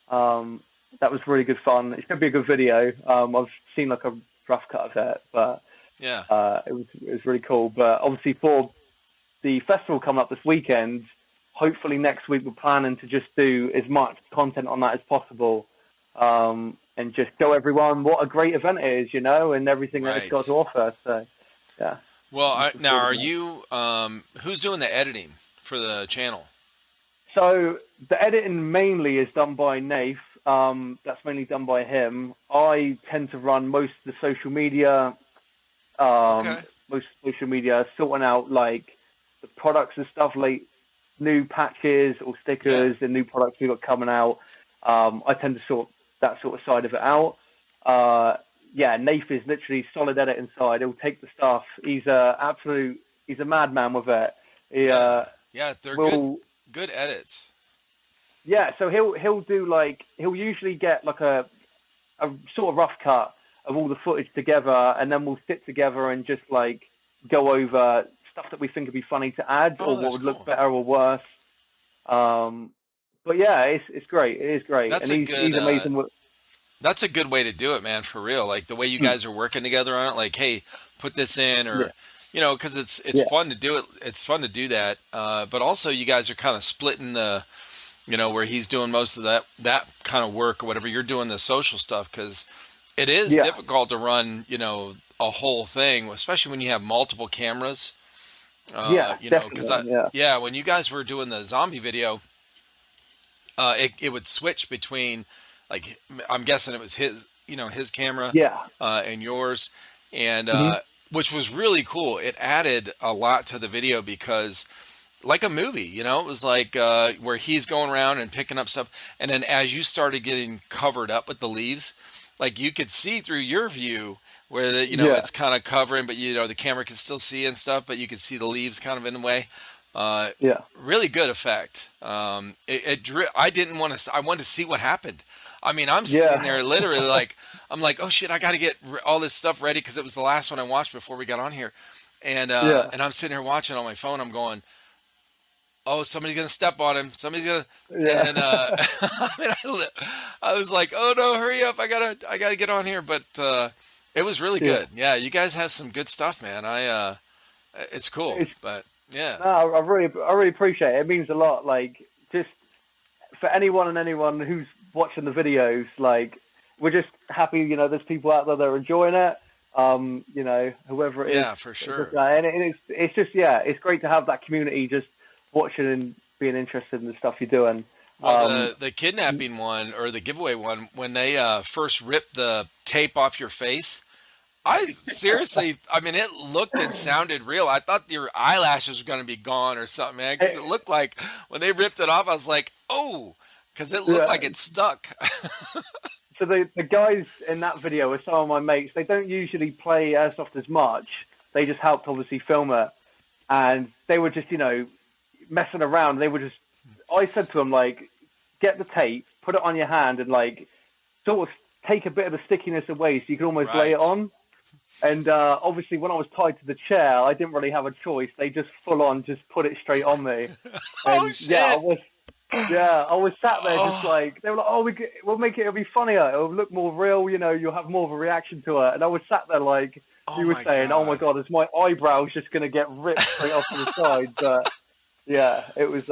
That was really good fun. It should be a good video. I've seen like a rough cut of it, but it was really cool. But obviously for the festival coming up this weekend, hopefully next week we're planning to just do as much content on that as possible, and just show everyone what a great event it is, and everything that it's got to offer. So yeah. Well, now are you, who's doing the editing for the channel? So the editing mainly is done by Nath. That's mainly done by him. I tend to run most of the social media, sorting out like the products and stuff, like new patches or stickers and new products we've got coming out. I tend to sort that sort of side of it out. Nath is literally solid edit inside. He'll take the stuff. He's a madman with it. They're good edits. Yeah, so he'll usually get like a sort of rough cut of all the footage together, and then we'll sit together and just like go over stuff that we think would be funny to add or what would look better or worse. But yeah, it's great. It is great. He's amazing. That's a good way to do it, man, for real. Like the way you guys are working together on it, like, hey, put this in, or, because it's fun to do it. It's fun to do that. But also you guys are kind of splitting the, where he's doing most of that kind of work or whatever. You're doing the social stuff, because it is difficult to run, a whole thing, especially when you have multiple cameras. Because when you guys were doing the zombie video, it would switch between, like, I'm guessing it was his camera, and yours, and which was really cool. It added a lot to the video because, like a movie, it was like where he's going around and picking up stuff, and then as you started getting covered up with the leaves, like you could see through your view where it's kind of covering, but the camera can still see and stuff, but you could see the leaves kind of in the way. Really good effect. I wanted to see what happened. I mean, I'm sitting there literally like, I'm like, oh shit, I got to get all this stuff ready, because it was the last one I watched before we got on here. And I'm sitting here watching on my phone. I'm going, oh, somebody's going to step on him. Somebody's going to, and I was like, oh no, hurry up. I gotta get on here. But it was really good. Yeah. You guys have some good stuff, man. It's cool, but yeah. No, I really appreciate it. It means a lot. Like, just for anyone who's watching the videos, like, we're just happy, there's people out there that are enjoying it, whoever it is. Yeah, for sure. And it's just, it's great to have that community just watching and being interested in the stuff you're doing. Well, the kidnapping one, or the giveaway one, when they first ripped the tape off your face, I seriously, it looked and sounded real. I thought your eyelashes were going to be gone or something, man, because it looked like when they ripped it off, I was like, oh, because it looked like it stuck. So the guys in that video are some of my mates. They don't usually play Airsoft as much. They just helped obviously film it. And they were just, messing around. I said to them, like, get the tape, put it on your hand, and like sort of take a bit of the stickiness away so you can almost lay it on. And obviously, when I was tied to the chair, I didn't really have a choice. They just full on just put it straight on me. Oh And shit! I was sat there just Oh, like, they were like, oh, we'll make it, it'll be funnier, it'll look more real, you'll have more of a reaction to it. And I was sat there like, oh you were my saying, oh my god! God, is my eyebrows just going to get ripped straight off to the side? But yeah, it was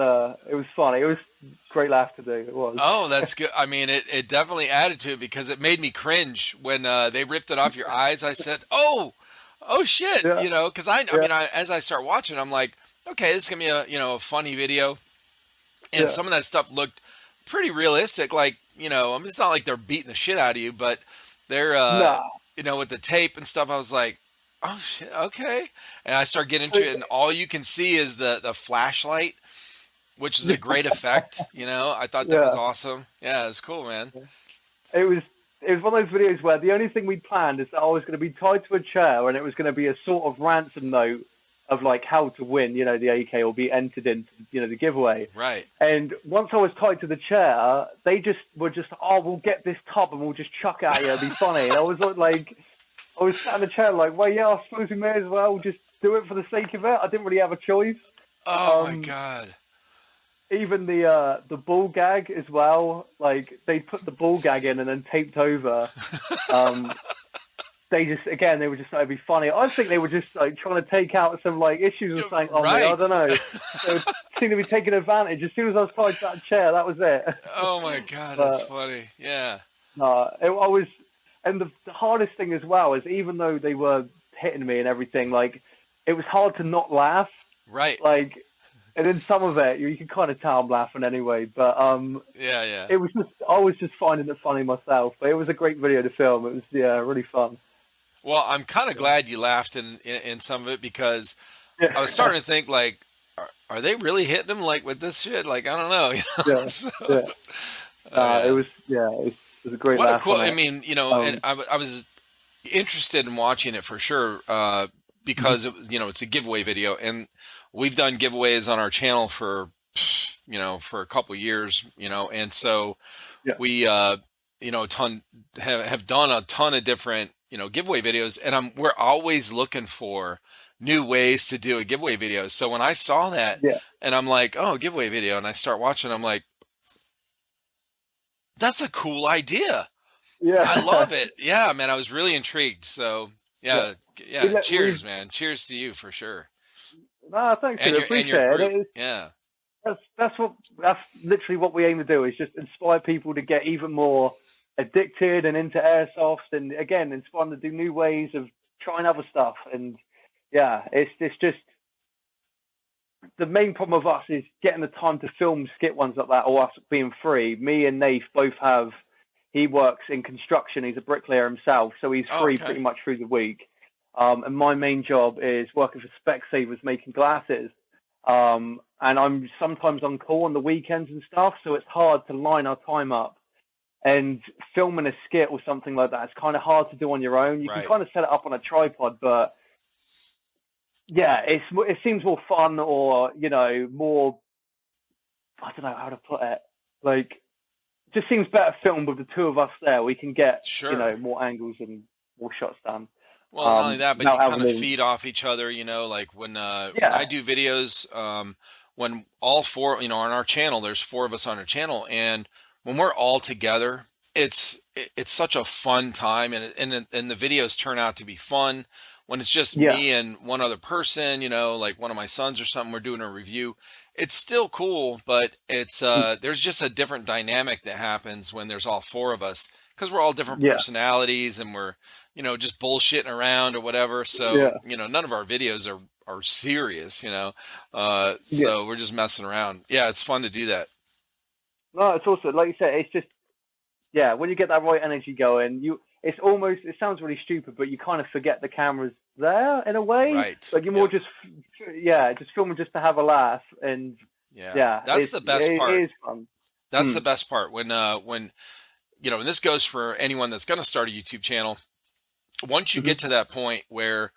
funny. It was a great laugh to do. It was. Oh, that's good. I mean, it definitely added to it because it made me cringe when they ripped it off your eyes. I said, oh shit, Yeah, because I yeah, mean, as I start watching, I'm like, okay, this is gonna be a funny video, and yeah. some of that stuff looked pretty realistic. Like, I mean, it's not like they're beating the shit out of you, but they're, Nah. with the tape and stuff. I was like, oh shit, okay, and I start getting into it, and all you can see is the flashlight, which is a great effect. I thought that was Yeah. awesome. Yeah, it was cool, man. It was one of those videos where the only thing we planned is that I was going to be tied to a chair and it was going to be a sort of ransom note of like how to win, the AK or be entered into, the giveaway. Right. And once I was tied to the chair, they were just, oh, we'll get this top and we'll just chuck it at you. It'll be funny. And I was like, I was sat in the chair like, well, yeah, I suppose we may as well just do it for the sake of it. I didn't really have a choice. Oh my God. Even the ball gag as well, like they put the ball gag in and then taped over. They were just like, it'd be funny. I think they were just like trying to take out some like issues or something on me. I don't know. They seemed to be taking advantage. As soon as I was tied to that chair, that was it. Oh my God, that's funny. Yeah. I was, and the hardest thing as well is even though they were hitting me and everything, like it was hard to not laugh. Right. Like, and in some of it, you can kind of tell I'm laughing anyway. But yeah. it was just, I was just finding it funny myself. But it was a great video to film. It was really fun. Well, I'm kind of glad you laughed in some of it because I was starting to think like, are they really hitting him like with this shit? Like, I don't know. It was a great what laugh. A cool. I mean, and I was interested in watching it for sure because it was, it's a giveaway video, and we've done giveaways on our channel for a couple of years, and so we have done a ton of different giveaway videos, and we're always looking for new ways to do a giveaway video. So when I saw that, and I'm like, oh, giveaway video, and I start watching, I'm like, that's a cool idea. Yeah, I love it. Yeah, man, I was really intrigued. So yeah. Cheers, man. Cheers to you for sure. No, thanks. I appreciate it. Yeah. That's literally what we aim to do, is just inspire people to get even more addicted and into airsoft, and again, inspire them to do new ways of trying other stuff. And yeah, it's just the main problem of us is getting the time to film skit ones like that, or us being free. Me and Nath both he works in construction. He's a bricklayer himself, so he's free pretty much through the week. And my main job is working for Specsavers making glasses. And I'm sometimes on call on the weekends and stuff, so it's hard to line our time up. And filming a skit or something like that, it's kind of hard to do on your own. You can kind of set it up on a tripod, but yeah, it seems more fun, or more, I don't know how to put it. Like, it just seems better filmed with the two of us there. We can get more angles and more shots done. Well, not only that, but you kind of feed off each other. Like when I do videos, when all four, on our channel, there's four of us on our channel, and when we're all together, it's such a fun time, and the videos turn out to be fun. When it's just me and one other person, like one of my sons or something, we're doing a review, it's still cool, but it's there's just a different dynamic that happens when there's all four of us, because we're all different personalities, and we're just bullshitting around or whatever. So none of our videos are serious, so we're just messing around. Yeah, it's fun to do that. No, it's also, like you said, it's just, when you get that right energy going, it sounds really stupid, but you kind of forget the camera's there in a way. Right. Like you're more just filming just to have a laugh. And that's the best part. It is fun. That's the best part when and this goes for anyone that's going to start a YouTube channel. Once you get to that point where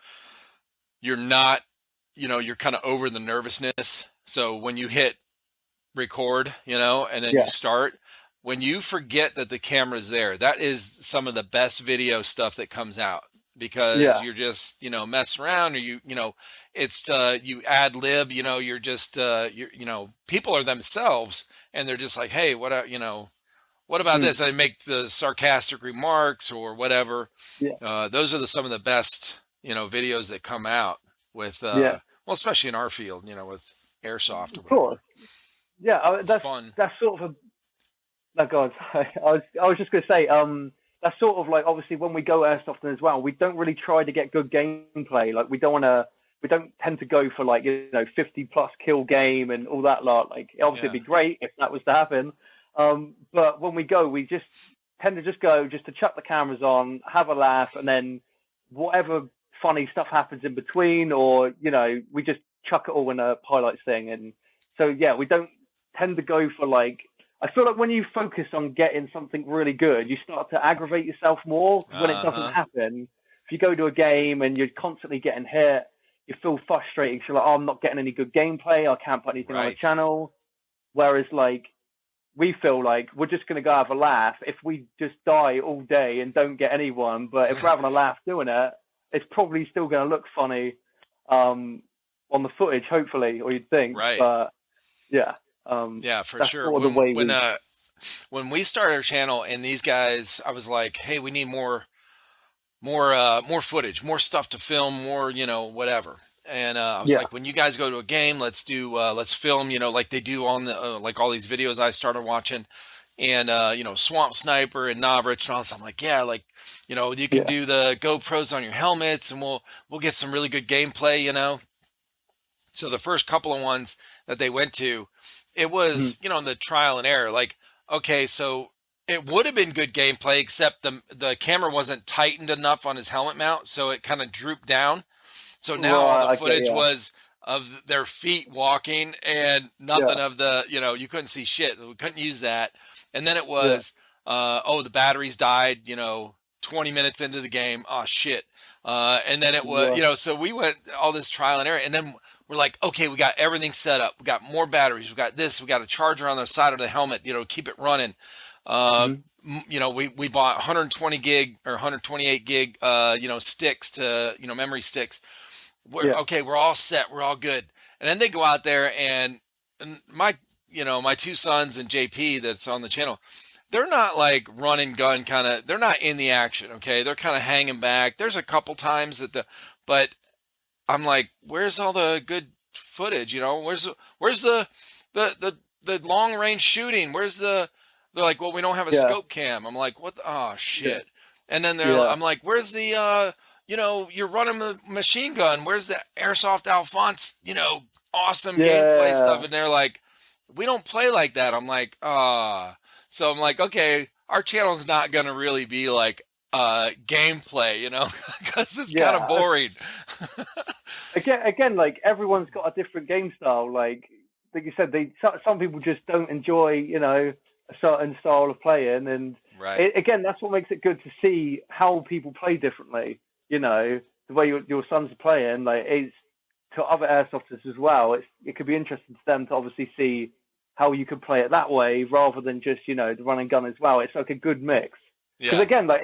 you're not, you're kind of over the nervousness. So when you hit record, and then you start, when you forget that the camera's there, that is some of the best video stuff that comes out. because Yeah. you're just, messing around, or it's you ad lib, you're just people are themselves, and they're just like, hey, what about Mm. this? And they make the sarcastic remarks or whatever. Yeah. Those are some of the best, videos that come out with, Yeah. well, especially in our field, with airsoft or Of course. whatever. Yeah. It's fun. That's sort of a. No, God, I was just going to say, that's sort of like, obviously when we go airsofting as well, we don't really try to get good gameplay. Like we don't tend to go for like 50+ kill game and all that lot. Like obviously Yeah. it'd be great if that was to happen, but when we go, we just tend to just go just to chuck the cameras on, have a laugh, and then whatever funny stuff happens in between, or we just chuck it all in a highlights thing. And so yeah, we don't tend to go for like. I feel like when you focus on getting something really good, you start to aggravate yourself more when it doesn't happen. If you go to a game and you're constantly getting hit, you feel frustrated. You're like, oh, I'm not getting any good gameplay. I can't put anything on the channel. Whereas, like, we feel like we're just going to go have a laugh if we just die all day and don't get anyone. But if we're having a laugh doing it, it's probably still going to look funny on the footage, hopefully, or you'd think. Right. But, yeah. Yeah, for sure. When we started our channel and these guys, I was like, hey, we need more footage, more stuff to film, more, whatever. And I was like, when you guys go to a game, let's film, like they do on the like all these videos I started watching, and Swamp Sniper and Novrich and all this. I'm like, yeah, like you can do the GoPros on your helmets, and we'll get some really good gameplay. So the first couple of ones that they went to, it was, the trial and error. Like, okay, so it would have been good gameplay, except the camera wasn't tightened enough on his helmet mount, so it kind of drooped down. So now all the footage was of their feet walking and nothing of the, you couldn't see shit. We couldn't use that. And then it was, the batteries died, 20 minutes into the game. Oh, shit. And then it was, so we went all this trial and error, and then we're like, okay, we got everything set up. We got more batteries. We got this. We got a charger on the side of the helmet, keep it running. We bought 120 gig or 128 gig, sticks to, memory sticks. Okay, we're all set. We're all good. And then they go out there and my two sons and JP that's on the channel, they're not like run and gun they're not in the action. Okay. They're kind of hanging back. There's a couple times but I'm like, where's all the good footage? Where's the long range shooting? They're like, well, we don't have a scope cam. I'm like, what? Oh shit. And then I'm like, where's the, you're running the machine gun. Where's the Airsoft Alphonse, awesome gameplay stuff? And they're like, we don't play like that. I'm like, so I'm like, okay, our channel's not going to really be like, gameplay, because it's kind of boring. again, like everyone's got a different game style. Like you said, some people just don't enjoy, a certain style of playing, and again, that's what makes it good to see how people play differently. The way your sons are playing, like it's to other airsofters as well. It could be interesting to them to obviously see how you could play it that way rather than just the run and gun as well. It's like a good mix. Because again, like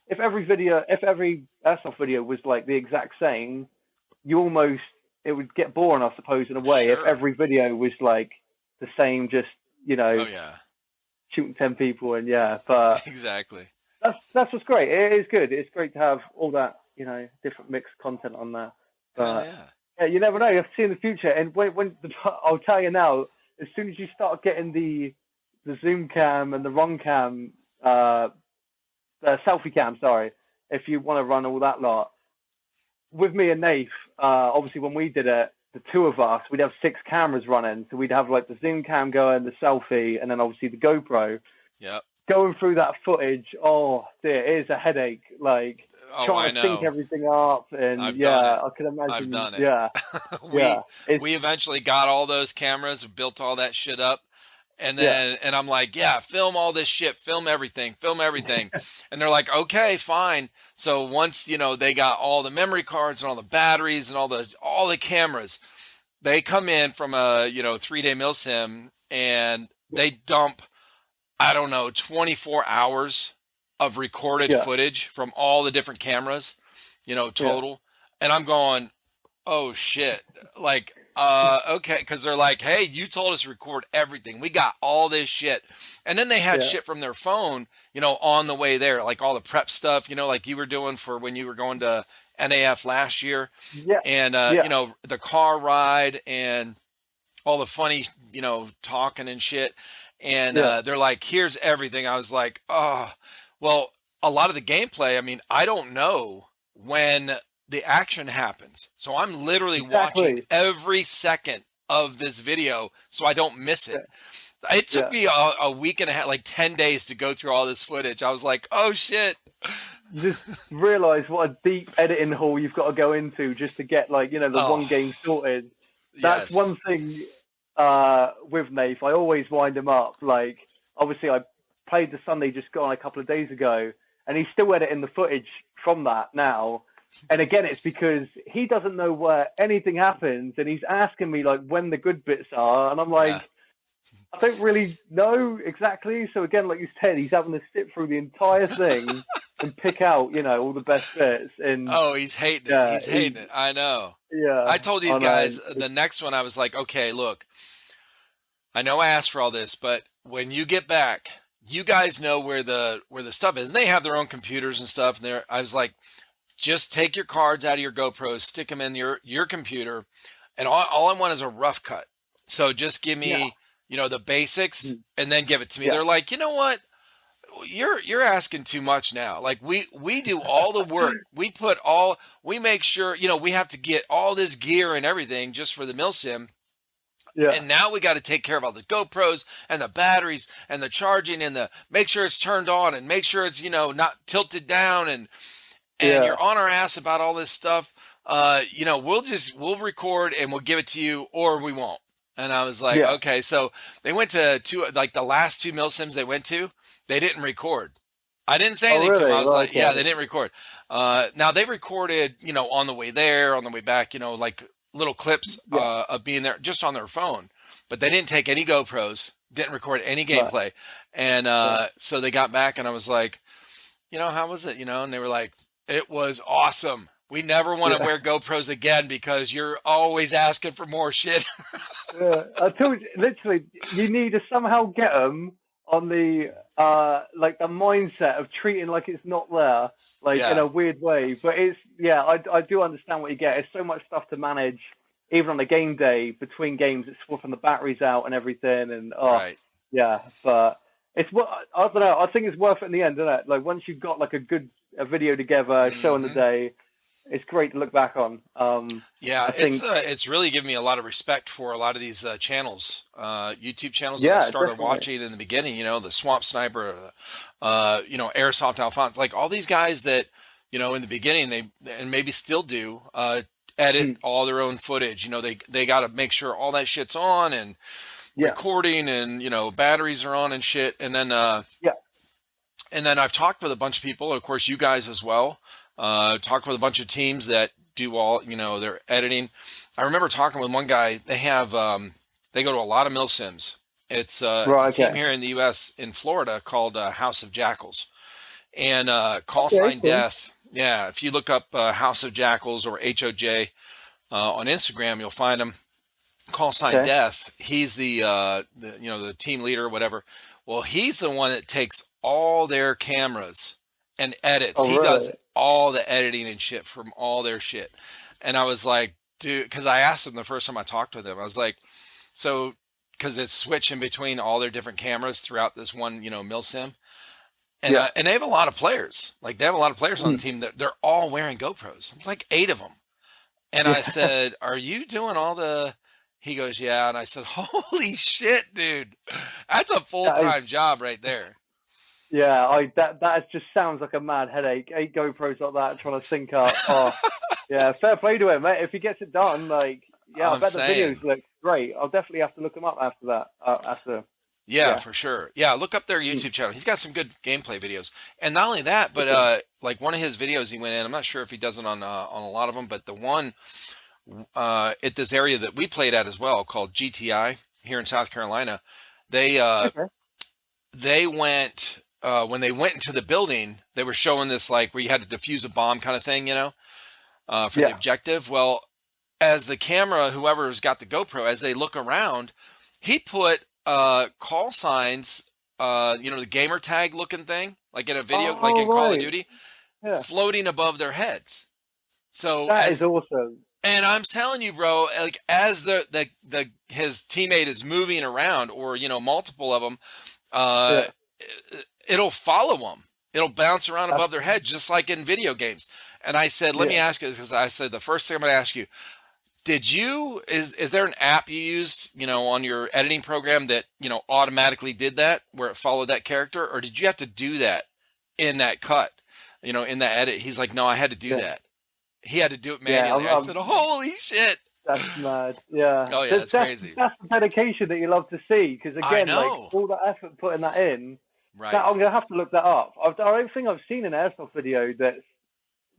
if every airsoft video was like the exact same, it would get boring, I suppose, in a way. Sure. If every video was like the same, just shooting 10 people and but exactly. That's what's great. It is good. It's great to have all that different mixed content on there. But you never know. You have to see in the future. And I'll tell you now, as soon as you start getting the zoom cam and the run cam. The selfie cam, sorry, if you want to run all that lot. With me and Nath, obviously when we did it, the two of us, we'd have 6 cameras running. So we'd have like the zoom cam going, the selfie, and then obviously the GoPro. Yep. Going through that footage, oh dear, it is a headache. Like trying to sync everything up, and I can imagine. I've done it. Yeah, we eventually got all those cameras, built all that shit up. And then, and I'm like, film all this shit, film everything. And they're like, okay, fine. So once, they got all the memory cards and all the batteries and all the cameras, they come in from a, 3-day milsim and they dump, 24 hours of recorded footage from all the different cameras. total. And I'm going, oh shit. Like, okay. Cause they're like, hey, you told us to record everything. We got all this shit. And then they had shit from their phone, on the way there, like all the prep stuff, like you were doing for when you were going to NAF last year. Yeah. And, the car ride and all the funny, talking and shit. And, they're like, here's everything. I was like, oh, well, a lot of the gameplay, I mean, I don't know when the action happens. So I'm literally watching every second of this video so I don't miss it. It took me a week and a half, like 10 days to go through all this footage. I was like, oh shit. Just realize what a deep editing hole you've got to go into just to get the one game sorted. That's one thing with Nath. I always wind him up. Like, obviously I played the Sunday just gone a couple of days ago, and he's still editing the footage from that now. And again, it's because he doesn't know where anything happens, and he's asking me like when the good bits are, and I'm like, I don't really know exactly. So again, like you said, he's having to sit through the entire thing and pick out, all the best bits. And he's hating it. He's hating it. I know. Yeah. I told these guys the next one. I was like, okay, look, I know I asked for all this, but when you get back, you guys know where the stuff is. And they have their own computers and stuff. And I was like, just take your cards out of your GoPros, stick them in your computer, and all I want is a rough cut. So just give me, the basics, and then give it to me. They're like, you know what? You're asking too much now. Like we do all the work. We make sure, we have to get all this gear and everything just for the milsim. Yeah. And now we got to take care of all the GoPros and the batteries and the charging and make sure it's turned on and make sure it's, not tilted down and you're on our ass about all this stuff. We'll record and we'll give it to you, or we won't. And I was like, okay. So they went to the last two milsims they went to, they didn't record. I didn't say anything to them. I was like, they didn't record. Now they recorded, on the way there, on the way back, like little clips of being there just on their phone, but they didn't take any GoPros, didn't record any gameplay. And so they got back and I was like, how was it? And they were like, it was awesome. We never want to wear GoPros again because you're always asking for more shit. I told you, literally, you need to somehow get them on the the mindset of treating like it's not there, in a weird way. But it's I do understand what you get. It's so much stuff to manage, even on a game day between games. It's swapping the batteries out and everything, and but it's what I don't know. I think it's worth it in the end, isn't it? Like once you've got like a video together, showing the day. It's great to look back on. It's really given me a lot of respect for a lot of these channels, YouTube channels that I started watching in the beginning. The Swamp Sniper, Airsoft Alphonse, like all these guys that in the beginning and maybe still do edit all their own footage. They got to make sure all that shit's on and recording and batteries are on and shit. And then and then I've talked with a bunch of people, of course you guys as well. Talked with a bunch of teams that do all, their editing. I remember talking with one guy. They have, they go to a lot of milsims. It's a team here in the U.S. in Florida called House of Jackals, and Call Sign Death. Yeah, if you look up House of Jackals or HOJ on Instagram, you'll find him. Call Sign Death. He's the team leader or whatever. Well, he's the one that takes all their cameras and edits. He does all the editing and shit from all their shit. And I was like, dude, because I asked him the first time I talked with him, I was like, so, because it's switching between all their different cameras throughout this one, milsim. And and they have a lot of players. Like they have a lot of players on the team that they're all wearing GoPros. It's like 8 of them. And I said, are you doing all the, he goes, yeah. And I said, holy shit, dude, that's a full-time job right there. Yeah, that just sounds like a mad headache. 8 GoPros like that trying to sync up. Oh, yeah, fair play to him, mate. If he gets it done, I bet the videos look great. I'll definitely have to look him up after that. Yeah, for sure. Yeah, look up their YouTube channel. He's got some good gameplay videos. And not only that, but like one of his videos he went in, I'm not sure if he does it on a lot of them, but the one at this area that we played at as well called GTI here in South Carolina, they went when they went into the building, they were showing this like where you had to defuse a bomb kind of thing, for the objective. Well, as the camera, whoever's got the GoPro, as they look around, he put call signs, the gamer tag looking thing, like in a video, like in Call of Duty, floating above their heads. So that is awesome. And I'm telling you, bro, like as his teammate is moving around, or multiple of them, it'll follow them. It'll bounce around above their head, just like in video games. And I said, let me ask you, because I said the first thing I'm going to ask you, is there an app you used, on your editing program that, automatically did that, where it followed that character? Or did you have to do that in that cut, in that edit? He's like, no, I had to do that. He had to do it manually. I said, holy shit. That's mad. Yeah. Oh, yeah, that's crazy. That's the dedication that you love to see. Because, again, like all that effort putting that in, right. I'm going to have to look that up. I don't think I've seen an Airsoft video that's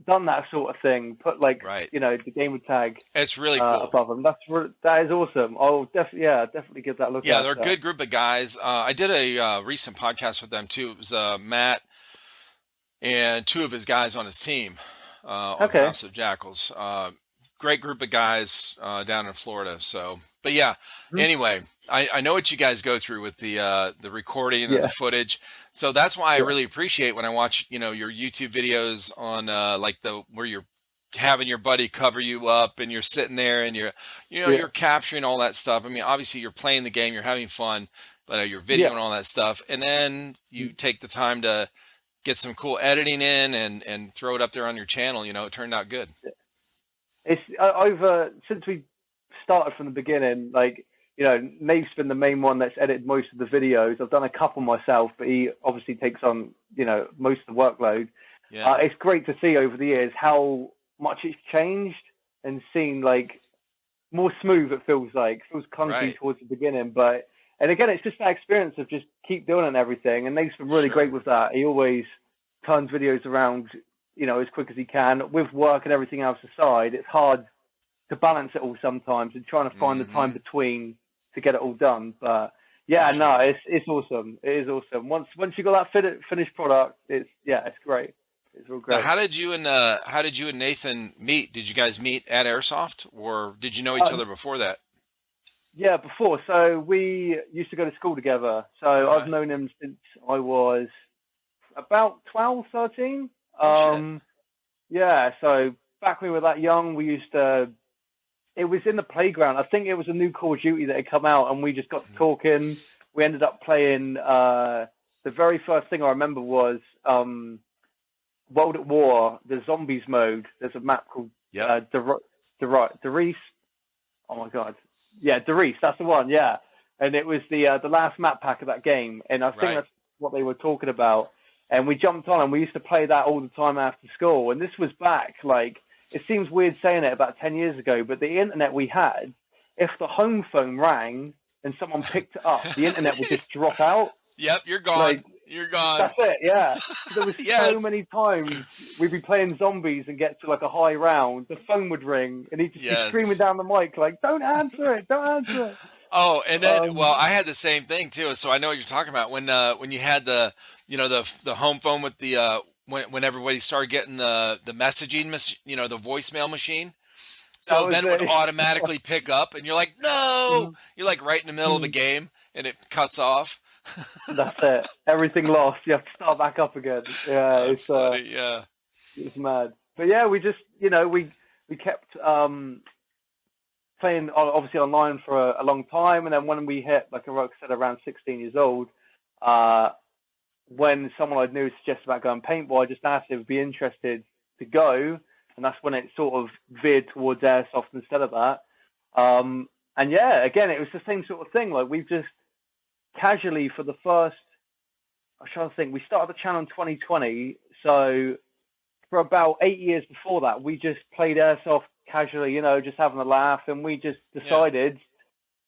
done that sort of thing. Put, the gamer tag. It's really cool. Above them. That is awesome. I'll definitely give that a look. Yeah, they're a good group of guys. I did a recent podcast with them, too. It was Matt and two of his guys on his team. On House of Jackals. Great group of guys down in Florida. So, but yeah. Anyway, I know what you guys go through with the recording and the footage. So that's why I really appreciate when I watch your YouTube videos on where you're having your buddy cover you up and you're sitting there and you're capturing all that stuff. I mean, obviously you're playing the game, you're having fun, but you're videoing all that stuff, and then you take the time to get some cool editing in and throw it up there on your channel. It turned out good. It's over since we started from the beginning. Nate's been the main one that's edited most of the videos. I've done a couple myself, but he obviously takes on most of the workload. Yeah. It's great to see over the years how much it's changed and seen more smooth. It feels clunky towards the beginning, but. And again, it's just that experience of just keep doing it and everything. And Nate's been really great with that. He always turns videos around, as quick as he can. With work and everything else aside, it's hard to balance it all sometimes and trying to find the time between to get it all done. But it's awesome. It is awesome. Once you got that finished product, it's great. It's real great. Now, how did you and Nathan meet? Did you guys meet at Airsoft, or did you know each other before that? Yeah, before. So we used to go to school together. So I've known him since I was about 12, 13. So back when we were that young, we used to, it was in the playground. I think it was a new Call of Duty that had come out, and we just got to talking. We ended up playing, the very first thing I remember was World at War, the Zombies mode. There's a map called Derice. Oh my God. Yeah, Derice, that's the one, yeah. And it was the last map pack of that game. And I think that's what they were talking about. And we jumped on and we used to play that all the time after school. And this was back, it seems weird saying it, about 10 years ago, but the internet we had, if the home phone rang and someone picked it up, the internet would just drop out. Yep, you're gone. You're gone. That's it, yeah. There was so many times we'd be playing zombies and get to a high round, the phone would ring, and he'd just be screaming down the mic don't answer it, don't answer it. Oh, and then, I had the same thing too, so I know what you're talking about. When you had the home phone with the, when everybody started getting the messaging, the voicemail machine. So then it would automatically pick up, and you're like, no! You're right in the middle of the game, and it cuts off. That's it. Everything lost. You have to start back up again. Yeah, it's funny. It's mad. But yeah, we just we kept playing obviously online for a long time, and then when we hit, like I said, around 16 years old, when someone I knew suggested about going paintball, I just asked if he'd be interested to go, and that's when it sort of veered towards airsoft instead of that. And again, it was the same sort of thing. We've just casually for the first, I'm trying to think, we started the channel in 2020, so for about 8 years before that, we just played airsoft casually, just having a laugh, and we just decided,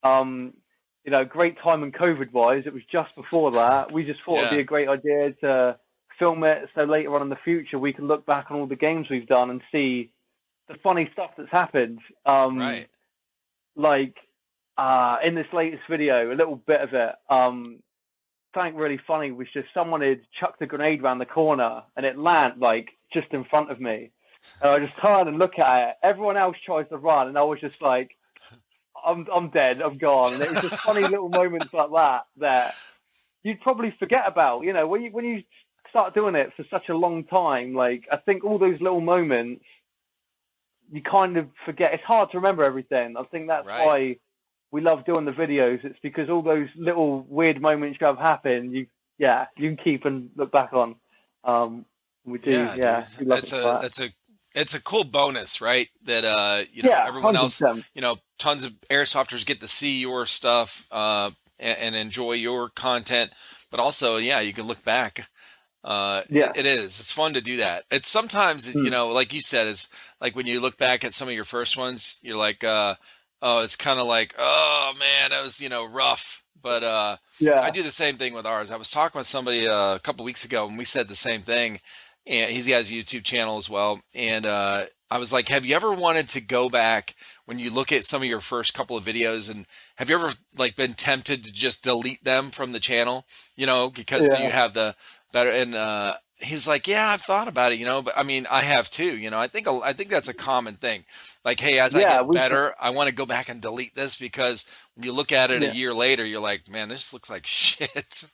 great timing COVID-wise, it was just before that, we just thought it'd be a great idea to film it, so later on in the future, we can look back on all the games we've done and see the funny stuff that's happened. In this latest video, a little bit of it, something really funny was just someone had chucked a grenade around the corner and it landed like just in front of me. And I just turn and look at it. Everyone else tries to run, and I was just like, I'm dead, I'm gone. And it was just funny little moments like that you'd probably forget about. You know, when you start doing it for such a long time, like I think all those little moments you kind of forget. It's hard to remember everything. I think that's why we love doing the videos. It's because all those little weird moments you have happen, you can keep and look back on. We do, we love it's a cool bonus, right? That everyone 100%. Else, tons of airsofters get to see your stuff and enjoy your content, but also, you can look back. It is. It's fun to do that. It's sometimes, like you said, it's like when you look back at some of your first ones, you're like, it's kind of like, oh man, that was, rough. But I do the same thing with ours. I was talking with somebody a couple weeks ago, and we said the same thing. And he has a YouTube channel as well. And I was like, have you ever wanted to go back when you look at some of your first couple of videos, and have you ever like been tempted to just delete them from the channel, because you have the better, and he was like, yeah, I've thought about it, but I mean, I have too, I think that's a common thing. Like, hey, as I get better, I want to go back and delete this, because when you look at it a year later, you're like, man, this looks like shit.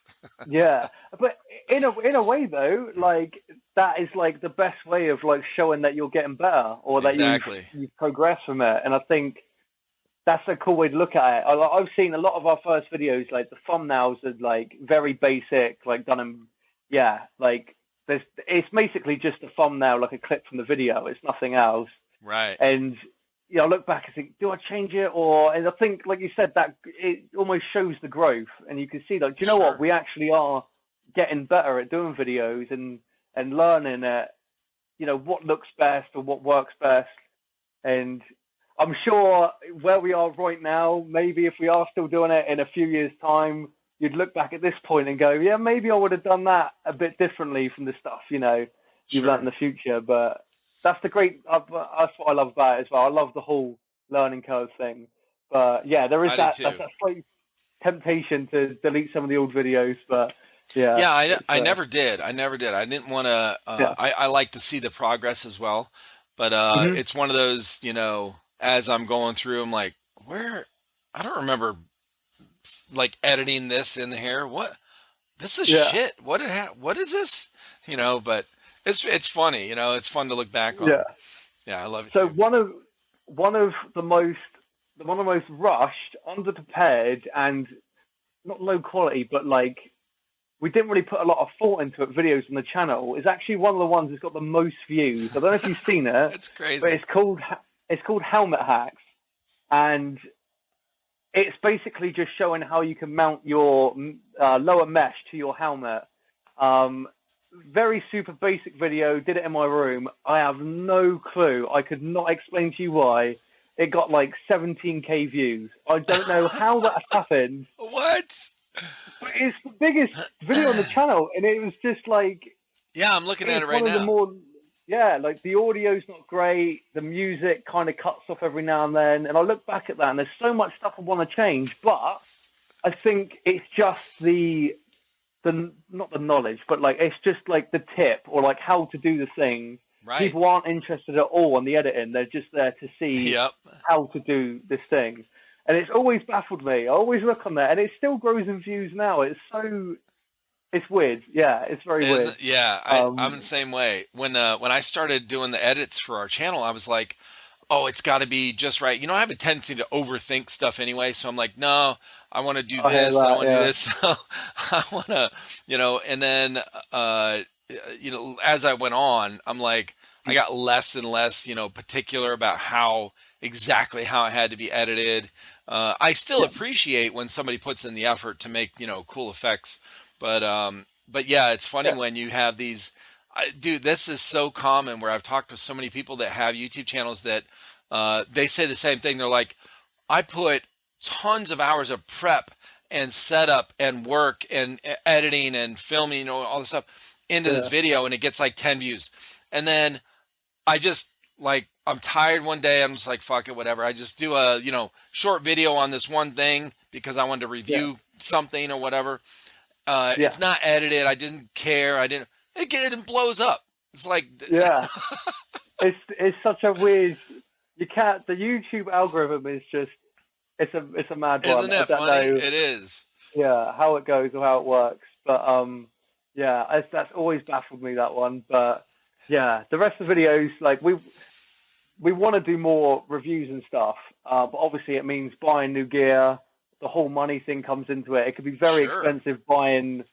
But in a way though, like that is like the best way of like showing that you're getting better, or that you've progressed from it. And I think that's a cool way to look at it. I've seen a lot of our first videos, like the thumbnails are like very basic, like done in, like it's basically just a thumbnail, like a clip from the video. It's nothing else. Right. And I look back and think, do I change it? And I think, like you said, that it almost shows the growth, and you can see, like, do you know what? We actually are getting better at doing videos and learning at, what looks best or what works best. And I'm sure where we are right now, maybe if we are still doing it in a few years' time, you'd look back at this point and go, yeah, maybe I would have done that a bit differently from the stuff, you've learned in the future. But that's that's what I love about it as well. I love the whole learning curve thing. But there is that slight temptation to delete some of the old videos, but I never did. I didn't want to. I like to see the progress as well, but it's one of those. As I'm going through, I'm like, where? I don't remember like editing this in here. What? This is shit. What is this? But it's funny. It's fun to look back on. I love it. So too. one of the most rushed, underprepared, and not low quality, but like, we didn't really put a lot of thought into it, videos on the channel, is actually one of the ones that's got the most views. I don't know if you've seen it. It's crazy. But it's called Helmet Hacks. And it's basically just showing how you can mount your lower mesh to your helmet. Very super basic video, did it in my room. I have no clue. I could not explain to you why. It got like 17K views. I don't know how that happened. What? But it's the biggest video on the channel, and it was just like... Yeah, I'm looking at it right now. Like the audio's not great, the music kind of cuts off every now and then, and I look back at that, and there's so much stuff I want to change, but I think it's just the not the knowledge, but like it's just like the tip, or like how to do the thing. Right. People aren't interested at all in the editing, they're just there to see how to do this thing. And it's always baffled me. I always look on there, and it still grows in views now. It's weird. Yeah, it's very weird. Yeah, I'm the same way. When I started doing the edits for our channel, I was like, oh, it's got to be just right. I have a tendency to overthink stuff anyway. So I'm like, no, I want to do this. I want to do this. So I want to, and then, as I went on, I'm like, I got less and less, particular about exactly how it had to be edited. I still appreciate when somebody puts in the effort to make, cool effects. But yeah, it's funny when you have these, dude, this is so common where I've talked with so many people that have YouTube channels that they say the same thing. They're like, I put tons of hours of prep and setup and work and editing and filming, all this stuff into this video, and it gets like 10 views. And then I just I'm tired one day. I'm just like, fuck it, whatever. I just do a, short video on this one thing because I wanted to review something or whatever. It's not edited. I didn't care. It blows up. It's like, yeah, it's such a weird. The YouTube algorithm is just it's a mad one. Isn't that funny? It is. Yeah, how it goes or how it works, but yeah, that's always baffled me, that one. But yeah, the rest of the videos, like we want to do more reviews and stuff, but obviously it means buying new gear. The whole money thing comes into it. It could be very expensive buying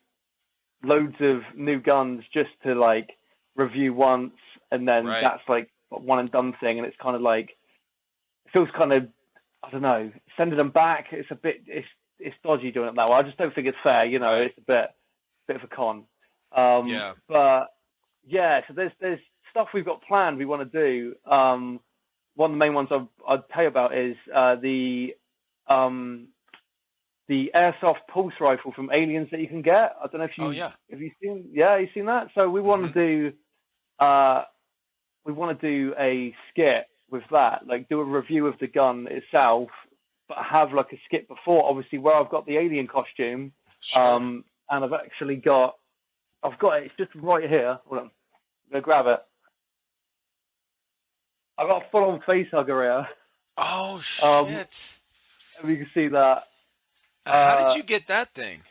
loads of new guns just to like review once, and then that's like a one and done thing, and it's kind of like it feels kind of, I don't know, sending them back. It's a bit it's dodgy doing it that way. I just don't think it's fair. You know, it's a bit of a con. But yeah, so there's stuff we've got planned. We want to do. One of the main ones I'd tell you about is the airsoft pulse rifle from Aliens that you can get. I don't know if you have you seen that. So we want to do a skit with that, like do a review of the gun itself, but have like a skit before, obviously, where I've got the alien costume, and I've got it. It's just right here. Hold on, I'm gonna grab it. I've got a full-on face hugger here. Oh shit! And you can see that. How did you get that thing?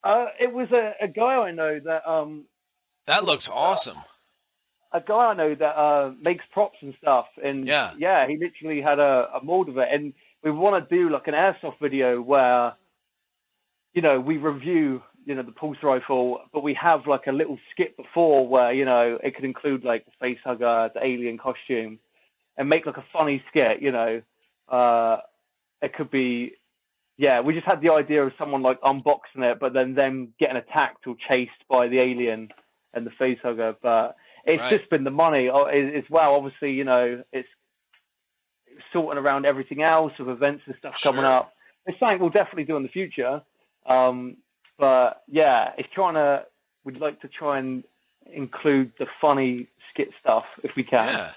It was a guy I know that. That looks awesome. A guy I know that makes props and stuff, and he literally had a mold of it, and we want to do like an airsoft video where, you know, we review, you know, the pulse rifle, but we have like a little skit before where, you know, it could include like the face hugger, the alien costume, and make like a funny skit, you know. It could be, we just had the idea of someone like unboxing it, but then them getting attacked or chased by the alien and the face hugger. But it's just been the money as well. Obviously, you know, it's sorting around everything else with events and stuff coming up. It's something we'll definitely do in the future. But yeah, we'd like to try and include the funny skit stuff if we can.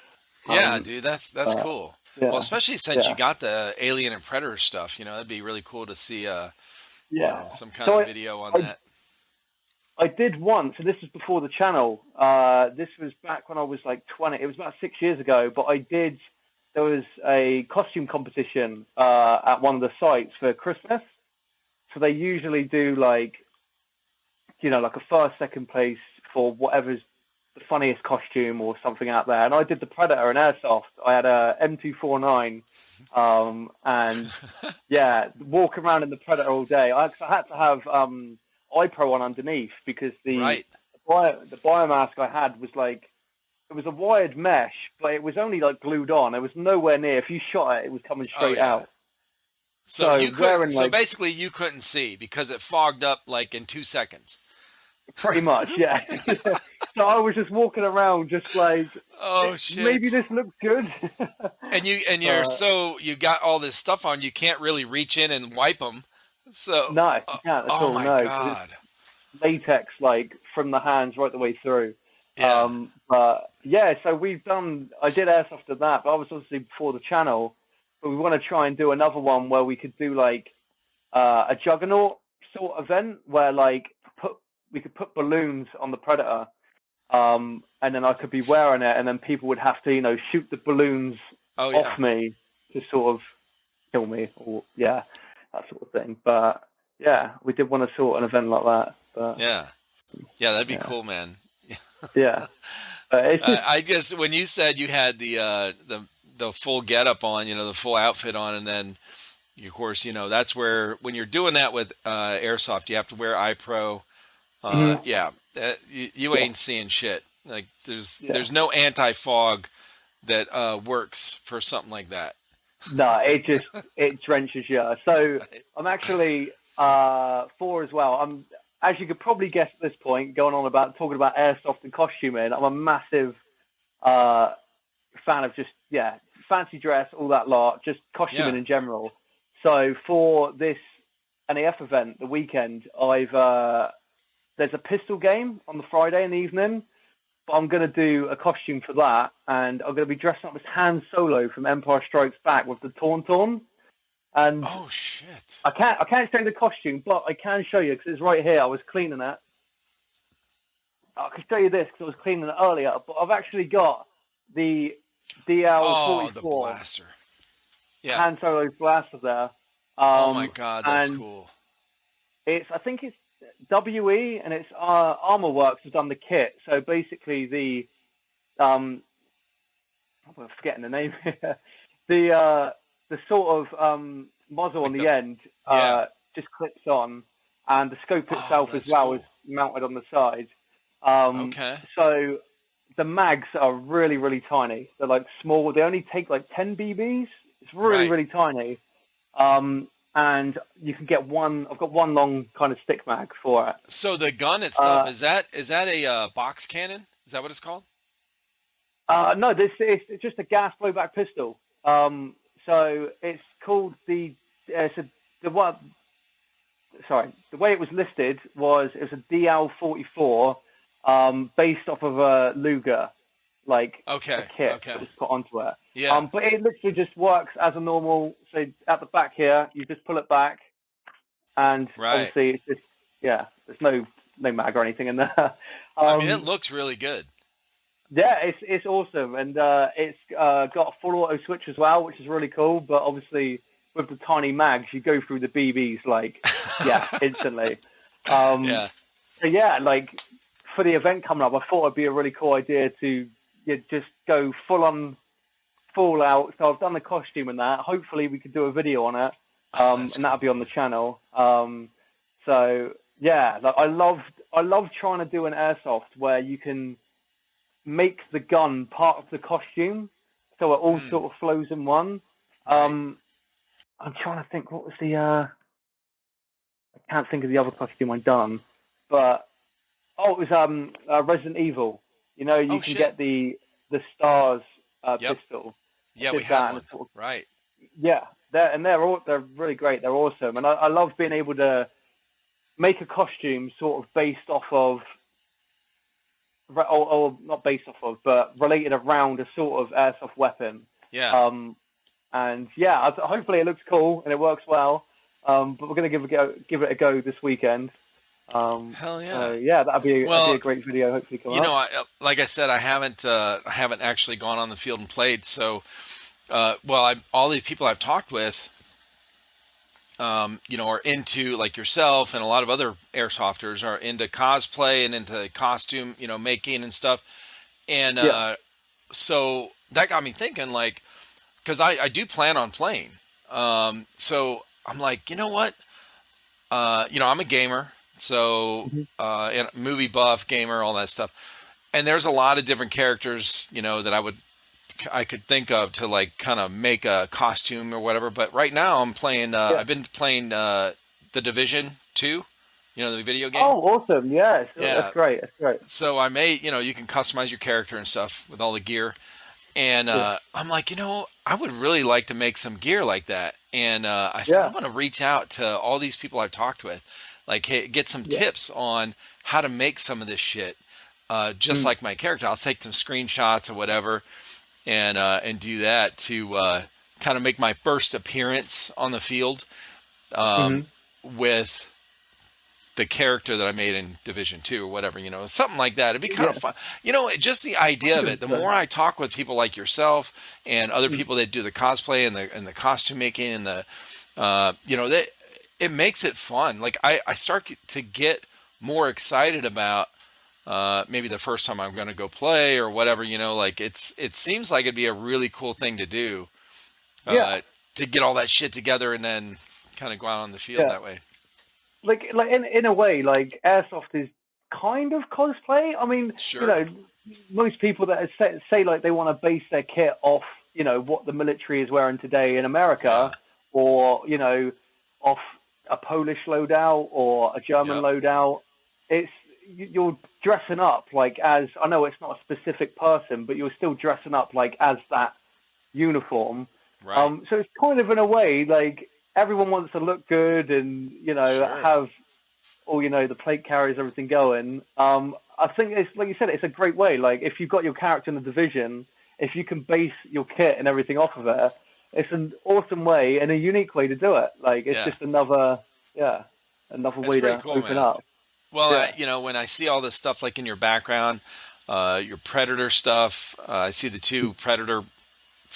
Dude, that's cool. Well, especially since you got the Alien and Predator stuff, you know, that'd be really cool to see some kind of video on that. I did once, and this was before the channel. This was back when I was like 20. It was about 6 years ago, but there was a costume competition at one of the sites for Christmas. So they usually do like, you know, like a first, second place for whatever's the funniest costume or something out there. And I did the Predator in Airsoft. I had a M249, and walk around in the Predator all day. I had to have iPro on underneath because the biomask I had was like, it was a wired mesh, but it was only like glued on. It was nowhere near. If you shot it, it was coming straight out. So basically you couldn't see because it fogged up like in 2 seconds. Pretty much, yeah. So I was just walking around, just like, oh shit, maybe this looks good. and you got all this stuff on. You can't really reach in and wipe them. So no, you can't at all. Oh my god, latex like from the hands right the way through. But yeah, so I did Airsoft of that, but I was obviously before the channel. But we want to try and do another one where we could do like a Juggernaut sort of event where like we could put balloons on the Predator, and then I could be wearing it, and then people would have to, you know, shoot the balloons off me to sort of kill me, or that sort of thing. But yeah, we did want to sort an event like that. But that'd be cool, man. Yeah. I just when you said you had the full getup on, you know, the full outfit on, and then of course, you know, that's where when you're doing that with Airsoft, you have to wear iPro. You ain't seeing shit. Like there's no anti-fog that works for something like that. No, it drenches you. So I'm actually 4 as well. As you could probably guess at this point, talking about Airsoft and costuming. I'm a massive fan of just fancy dress, all that lot, just costuming in general. So for this NAF event, the weekend, there's a pistol game on the Friday in the evening, but I'm going to do a costume for that, and I'm going to be dressed up as Han Solo from Empire Strikes Back with the Tauntaun. And Oh shit! I can't show you the costume, but I can show you because it's right here. I was cleaning it. I can show you this because I was cleaning it earlier. But I've actually got the Oh, the DL-44 blaster. Yeah. Han Solo blaster there. Oh my god, that's And cool. I think it's WE and it's Armor Works has done the kit. So basically I'm forgetting the name here. The sort of muzzle on the end just clips on, and the scope itself as well is mounted on the side. Okay. So the mags are really, really tiny. They're like small. They only take like 10 BBs. It's really, really tiny. And you can get one. I've got one long kind of stick mag for it. So the gun itself is that a box cannon? Is that what it's called? No, it's just a gas blowback pistol. So it's called the one. Sorry, the way it was listed was it was a DL-44, based off of a Luger, like a kit that was put onto it. Yeah. But it literally just works as a normal. So at the back here, you just pull it back, and obviously it's just there's no mag or anything in there. I mean, it looks really good. Yeah, it's awesome, and it's got a full auto switch as well, which is really cool. But obviously, with the tiny mags, you go through the BBs like instantly. So yeah, like for the event coming up, I thought it'd be a really cool idea to just go full out. So I've done the costume and that. Hopefully, we could do a video on it, and that'll be on the channel. So yeah, like I love trying to do an airsoft where you can make the gun part of the costume, so it all sort of flows in one. I'm trying to think, what was the I can't think of the other costume I've done, but it was Resident Evil. You know, you can get the stars pistol. Yeah, we have one. Sort of, right. Yeah, they're really great. They're awesome, and I love being able to make a costume sort of based off of, or not based off of, but related around a sort of airsoft weapon. Yeah. And yeah, hopefully it looks cool and it works well. But we're going to give it a go this weekend. Hell yeah. Yeah, that'd be a great video. Hopefully, come up. Like I said, I haven't actually gone on the field and played. So, all these people I've talked with, are into, like yourself and a lot of other airsofters are into cosplay and into costume, making and stuff. And so that got me thinking, like, because I do plan on playing. So I'm like, you know what? I'm a gamer, so and movie buff, gamer, all that stuff. And there's a lot of different characters, that I could think of to like kind of make a costume or whatever. But right now I'm playing, I've been playing The Division 2, the video game. Oh, awesome. Yeah. That's great. That's great. So I made, you can customize your character and stuff with all the gear. And I'm like, I would really like to make some gear like that. And I said, I'm going to reach out to all these people I've talked with, like, hey, get some tips on how to make some of this shit, just like my character. I'll take some screenshots or whatever, and do that to kind of make my first appearance on the field with the character that I made in Division 2 or whatever, something like that. It'd be kind of fun. Just the idea of it. The more I talk with people like yourself and other people that do the cosplay and the costume making and the, it makes it fun. Like I start to get more excited about maybe the first time I'm going to go play or whatever, like it seems like it'd be a really cool thing to do, to get all that shit together and then kind of go out on the field that way. Like in a way, like airsoft is kind of cosplay. I mean, most people that say like they want to base their kit off, what the military is wearing today in America, or off a Polish loadout or a German loadout. You're dressing up like as, I know it's not a specific person, but you're still dressing up like as that uniform. Right. So it's kind of in a way like, everyone wants to look good and, have all, the plate carriers, everything going. I think it's, like you said, it's a great way. Like, if you've got your character in the Division, if you can base your kit and everything off of it, it's an awesome way and a unique way to do it. Like it's Yeah. just another way to Cool, open man. up. Well, Yeah. when I see all this stuff like in your background, your Predator stuff, I see the two Predator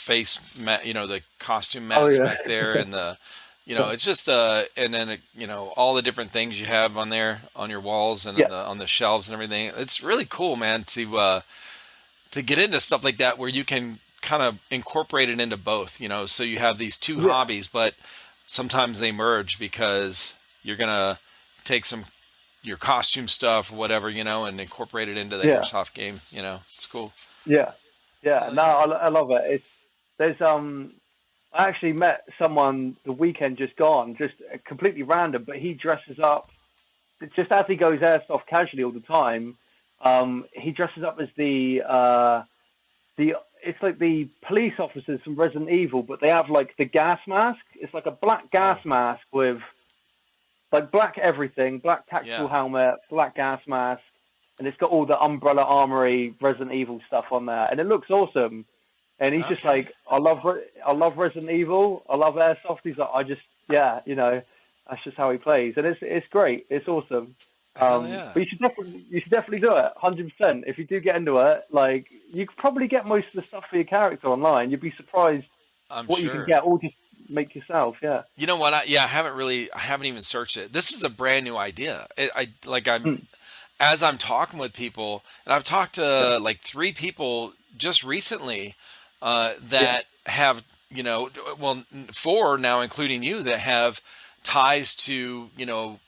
the costume Oh masks yeah. back there, and it's just and then all the different things you have on there on your walls and Yeah. on the shelves and everything. It's really cool, man, to get into stuff like that where you can kind of incorporate it into both. So you have these two Yeah. hobbies, but sometimes they merge because you're gonna take your costume stuff or whatever, and incorporate it into the Yeah. airsoft game. It's cool. Yeah. Yeah. Hell No, yeah. I love it. There's I actually met someone the weekend just gone, just completely random, but he dresses up just as he goes airsoft casually all the time. He dresses up as it's like the police officers from Resident Evil, but they have like the gas mask. It's like a black gas mask with like black everything, black tactical helmet, black gas mask, and it's got all the Umbrella Armory Resident Evil stuff on there, and it looks awesome. And he's just like, I love Resident Evil, I love airsoft. He's like, that's just how he plays, and it's great, it's awesome. Yeah. But you should definitely do it, 100%. If you do get into it, like you could probably get most of the stuff for your character online. You'd be surprised what you can get, or just make yourself. Yeah. You know what? I haven't even searched it. This is a brand new idea. As I'm talking with people, and I've talked to like 3 people just recently that have, 4 now, including you, that have ties to,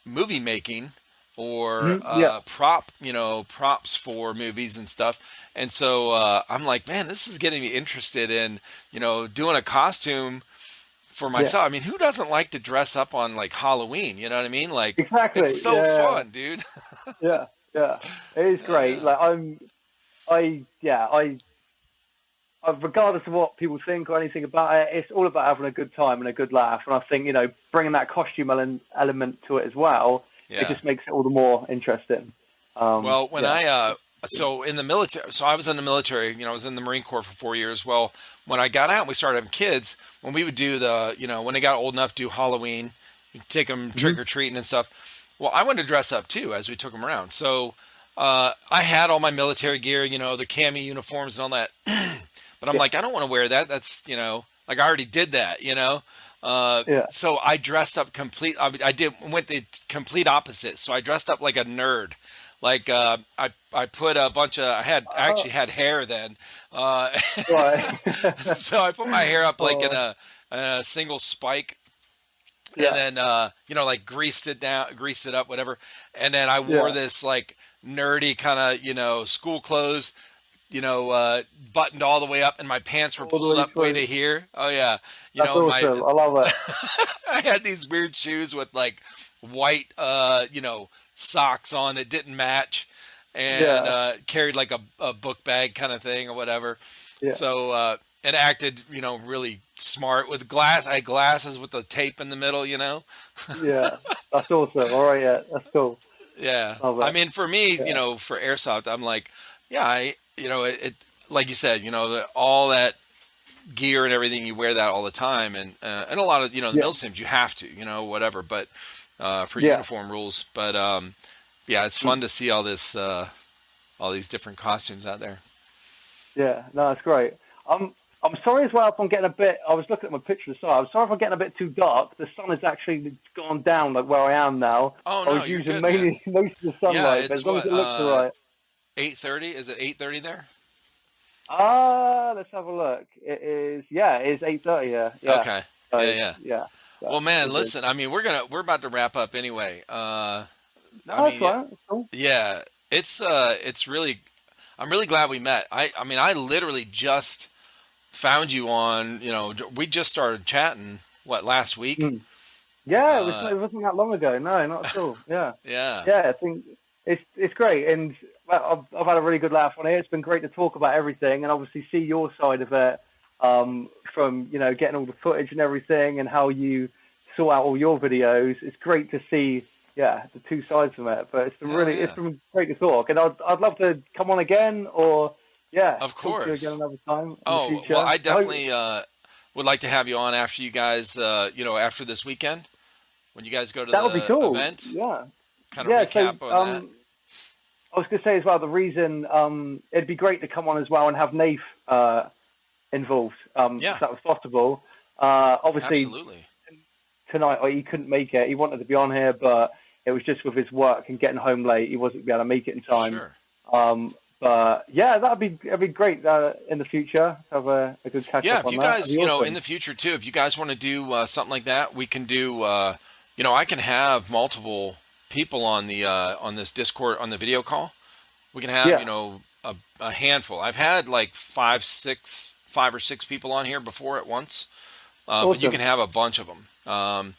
movie making or props for movies and stuff. And so I'm like, man, this is getting me interested in, doing a costume for myself. I mean, who doesn't like to dress up on like Halloween? You know what I mean? Like, exactly. It's so fun, dude. Yeah, it is great. Like regardless of what people think or anything about it, it's all about having a good time and a good laugh. And I think bringing that costume element to it as well, it just makes it all the more interesting. Well, when so in the military, so I was in the military, I was in the Marine Corps for 4 years. Well, when I got out and we started having kids, when we would do when they got old enough to do Halloween, take them trick-or-treating and stuff. Well, I wanted to dress up too as we took them around. So I had all my military gear, the cami uniforms and all that. But I'm like, I don't want to wear that. That's, like I already did that, So I dressed up went the complete opposite. So I dressed up like a nerd. Like I put a bunch of I actually had hair then, so I put my hair up like in a single spike, and then like greased it up, whatever, and then I wore this like nerdy kind of school clothes, buttoned all the way up, and my pants were pulled up way to here. Oh yeah, That's awesome. I love it. I had these weird shoes with like white socks on that didn't match, and carried like a book bag kind of thing or whatever. So and acted really smart with glass. I had glasses with the tape in the middle. Yeah, that's awesome. All right, that's cool. Yeah, I mean, for me, for airsoft, I'm like, it like you said, all that gear and everything, you wear that all the time, and a lot of the mil sims you have to, whatever, but for uniform rules. But it's fun to see all these different costumes out there. Yeah, no, it's great. I'm sorry as well if I'm getting a bit. I was looking at my picture of the sun. I'm sorry if I'm getting a bit too dark. The sun has actually gone down, like where I am now. Oh no, I was using mainly most of the sunlight. It's as long as it looks right. 8:30. Is it 8:30 there? Let's have a look. It is 8:30. Yeah. Okay. Yeah. Well, man, listen. I mean, we're about to wrap up anyway. That's right. Cool. Yeah, it's really. I'm really glad we met. I mean, I literally just found you on. We just started chatting. What, last week? Yeah, it wasn't that long ago. No, not at all. Yeah. Yeah. I think it's great, and I've had a really good laugh on it. It's been great to talk about everything, and obviously see your side of it, from getting all the footage and everything, and how you sort out all your videos. It's great to see, the two sides of it. But it's been it's been great to talk, and I'd love to come on again, or of course, talk to you again another time. Oh, well, I definitely. would like to have you on after you guys, after this weekend when you guys go to That would be the cool. event. Yeah. Kind of recap on that. I was going to say as well, the reason it'd be great to come on as well and have Nath involved, if that was possible. Obviously, absolutely. Tonight he couldn't make it. He wanted to be on here, but it was just with his work and getting home late. He wasn't able to make it in time. Sure. But yeah, that'd be great in the future. Have a good catch up on that. Yeah, if you guys, awesome. in the future too, if you guys want to do something like that, we can do. I can have multiple people on the on this Discord on the video call. We can have a handful. I've had like 5 or 6 people on here before at once, awesome. But you can have a bunch of them. Well,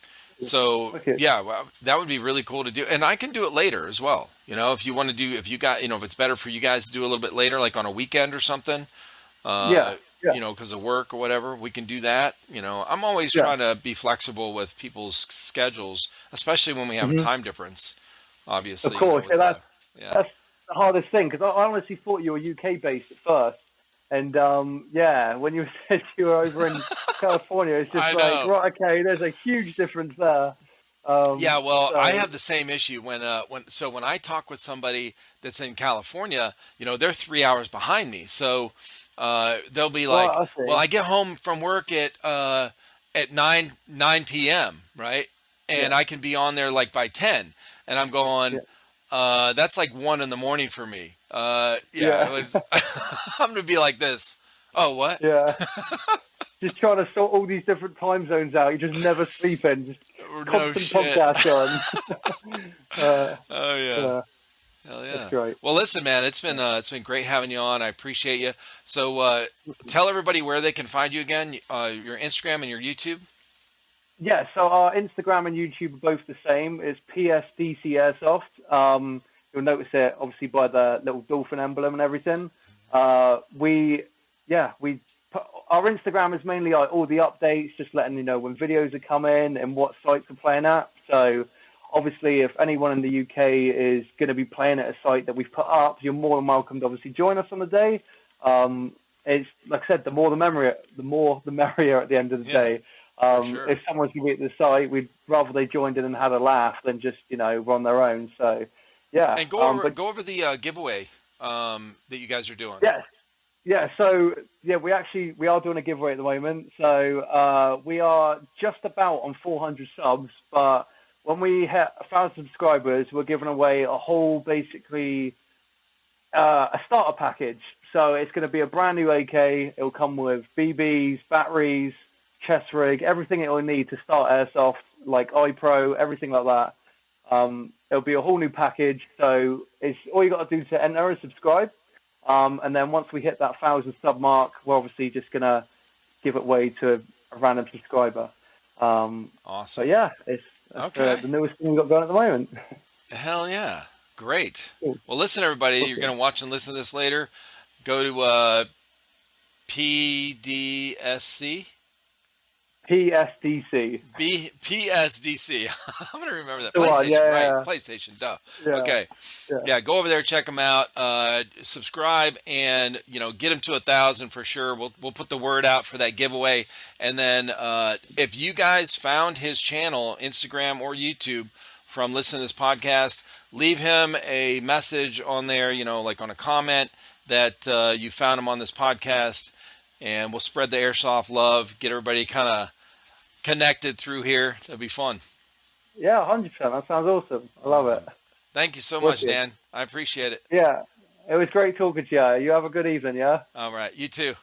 that would be really cool to do, and I can do it later as well. If you want to do, if it's better for you guys to do a little bit later, like on a weekend or something. Because of work or whatever, we can do that. I'm always trying to be flexible with people's schedules, especially when we have a time difference. Obviously, of course, that's the hardest thing because I honestly thought you were UK based at first. And when you said you were over in California, it's just right, okay, there's a huge difference there. I have the same issue when I talk with somebody that's in California, they're 3 hours behind me. So they'll be like, I get home from work at 9 p.m., right? And I can be on there like by 10. And I'm going, that's like 1 a.m. for me. It was, I'm going to be like this. Oh, what? Yeah. Just trying to sort all these different time zones out. You're just never sleeping. Just constant podcast on. Oh, yeah. Hell yeah. That's great. Well, listen, man, it's been great having you on. I appreciate you. So tell everybody where they can find you again, your Instagram and your YouTube. Yeah, so our Instagram and YouTube are both the same. It's PSDC Airsoft. You'll notice it obviously by the little dolphin emblem and everything. Our Instagram is mainly like all the updates, just letting you know when videos are coming and what sites we're playing at. So obviously, if anyone in the UK is going to be playing at a site that we've put up, you're more than welcome to obviously join us on the day. It's like I said, the more the merrier at the end of the day. Sure. If someone's going to be at the site, we'd rather they joined in and had a laugh than just run their own. So yeah, and go over the giveaway that you guys are doing. Yeah. So we are doing a giveaway at the moment. So we are just about on 400 subs, but when we hit 1,000 subscribers, we're giving away a whole basically a starter package. So it's going to be a brand new AK. It'll come with BBs, batteries, chest rig, everything it'll need to start airsoft, like iPro, everything like that. It'll be a whole new package. So it's all you got to do to enter and subscribe. And then once we hit that 1,000 sub mark, we're obviously just going to give it away to a random subscriber. Awesome. So yeah, it's the newest thing we've got going at the moment. Hell yeah. Great. Cool. Well, listen, everybody, you're going to watch and listen to this later. Go to PSDC. PSDC. I'm going to remember that. PlayStation, right? PlayStation, duh. Yeah. Okay. Yeah, go over there, check them out, subscribe, and get them to 1,000 for sure. We'll put the word out for that giveaway. And then if you guys found his channel, Instagram or YouTube, from listening to this podcast, leave him a message on there, like on a comment that you found him on this podcast, and we'll spread the airsoft love, get everybody kind of connected through here. That'd be fun. Yeah, 100%. That sounds awesome. I love it. Thank you so much, Dan. I appreciate it. Yeah, it was great talking to you. You have a good evening, yeah? All right. You too.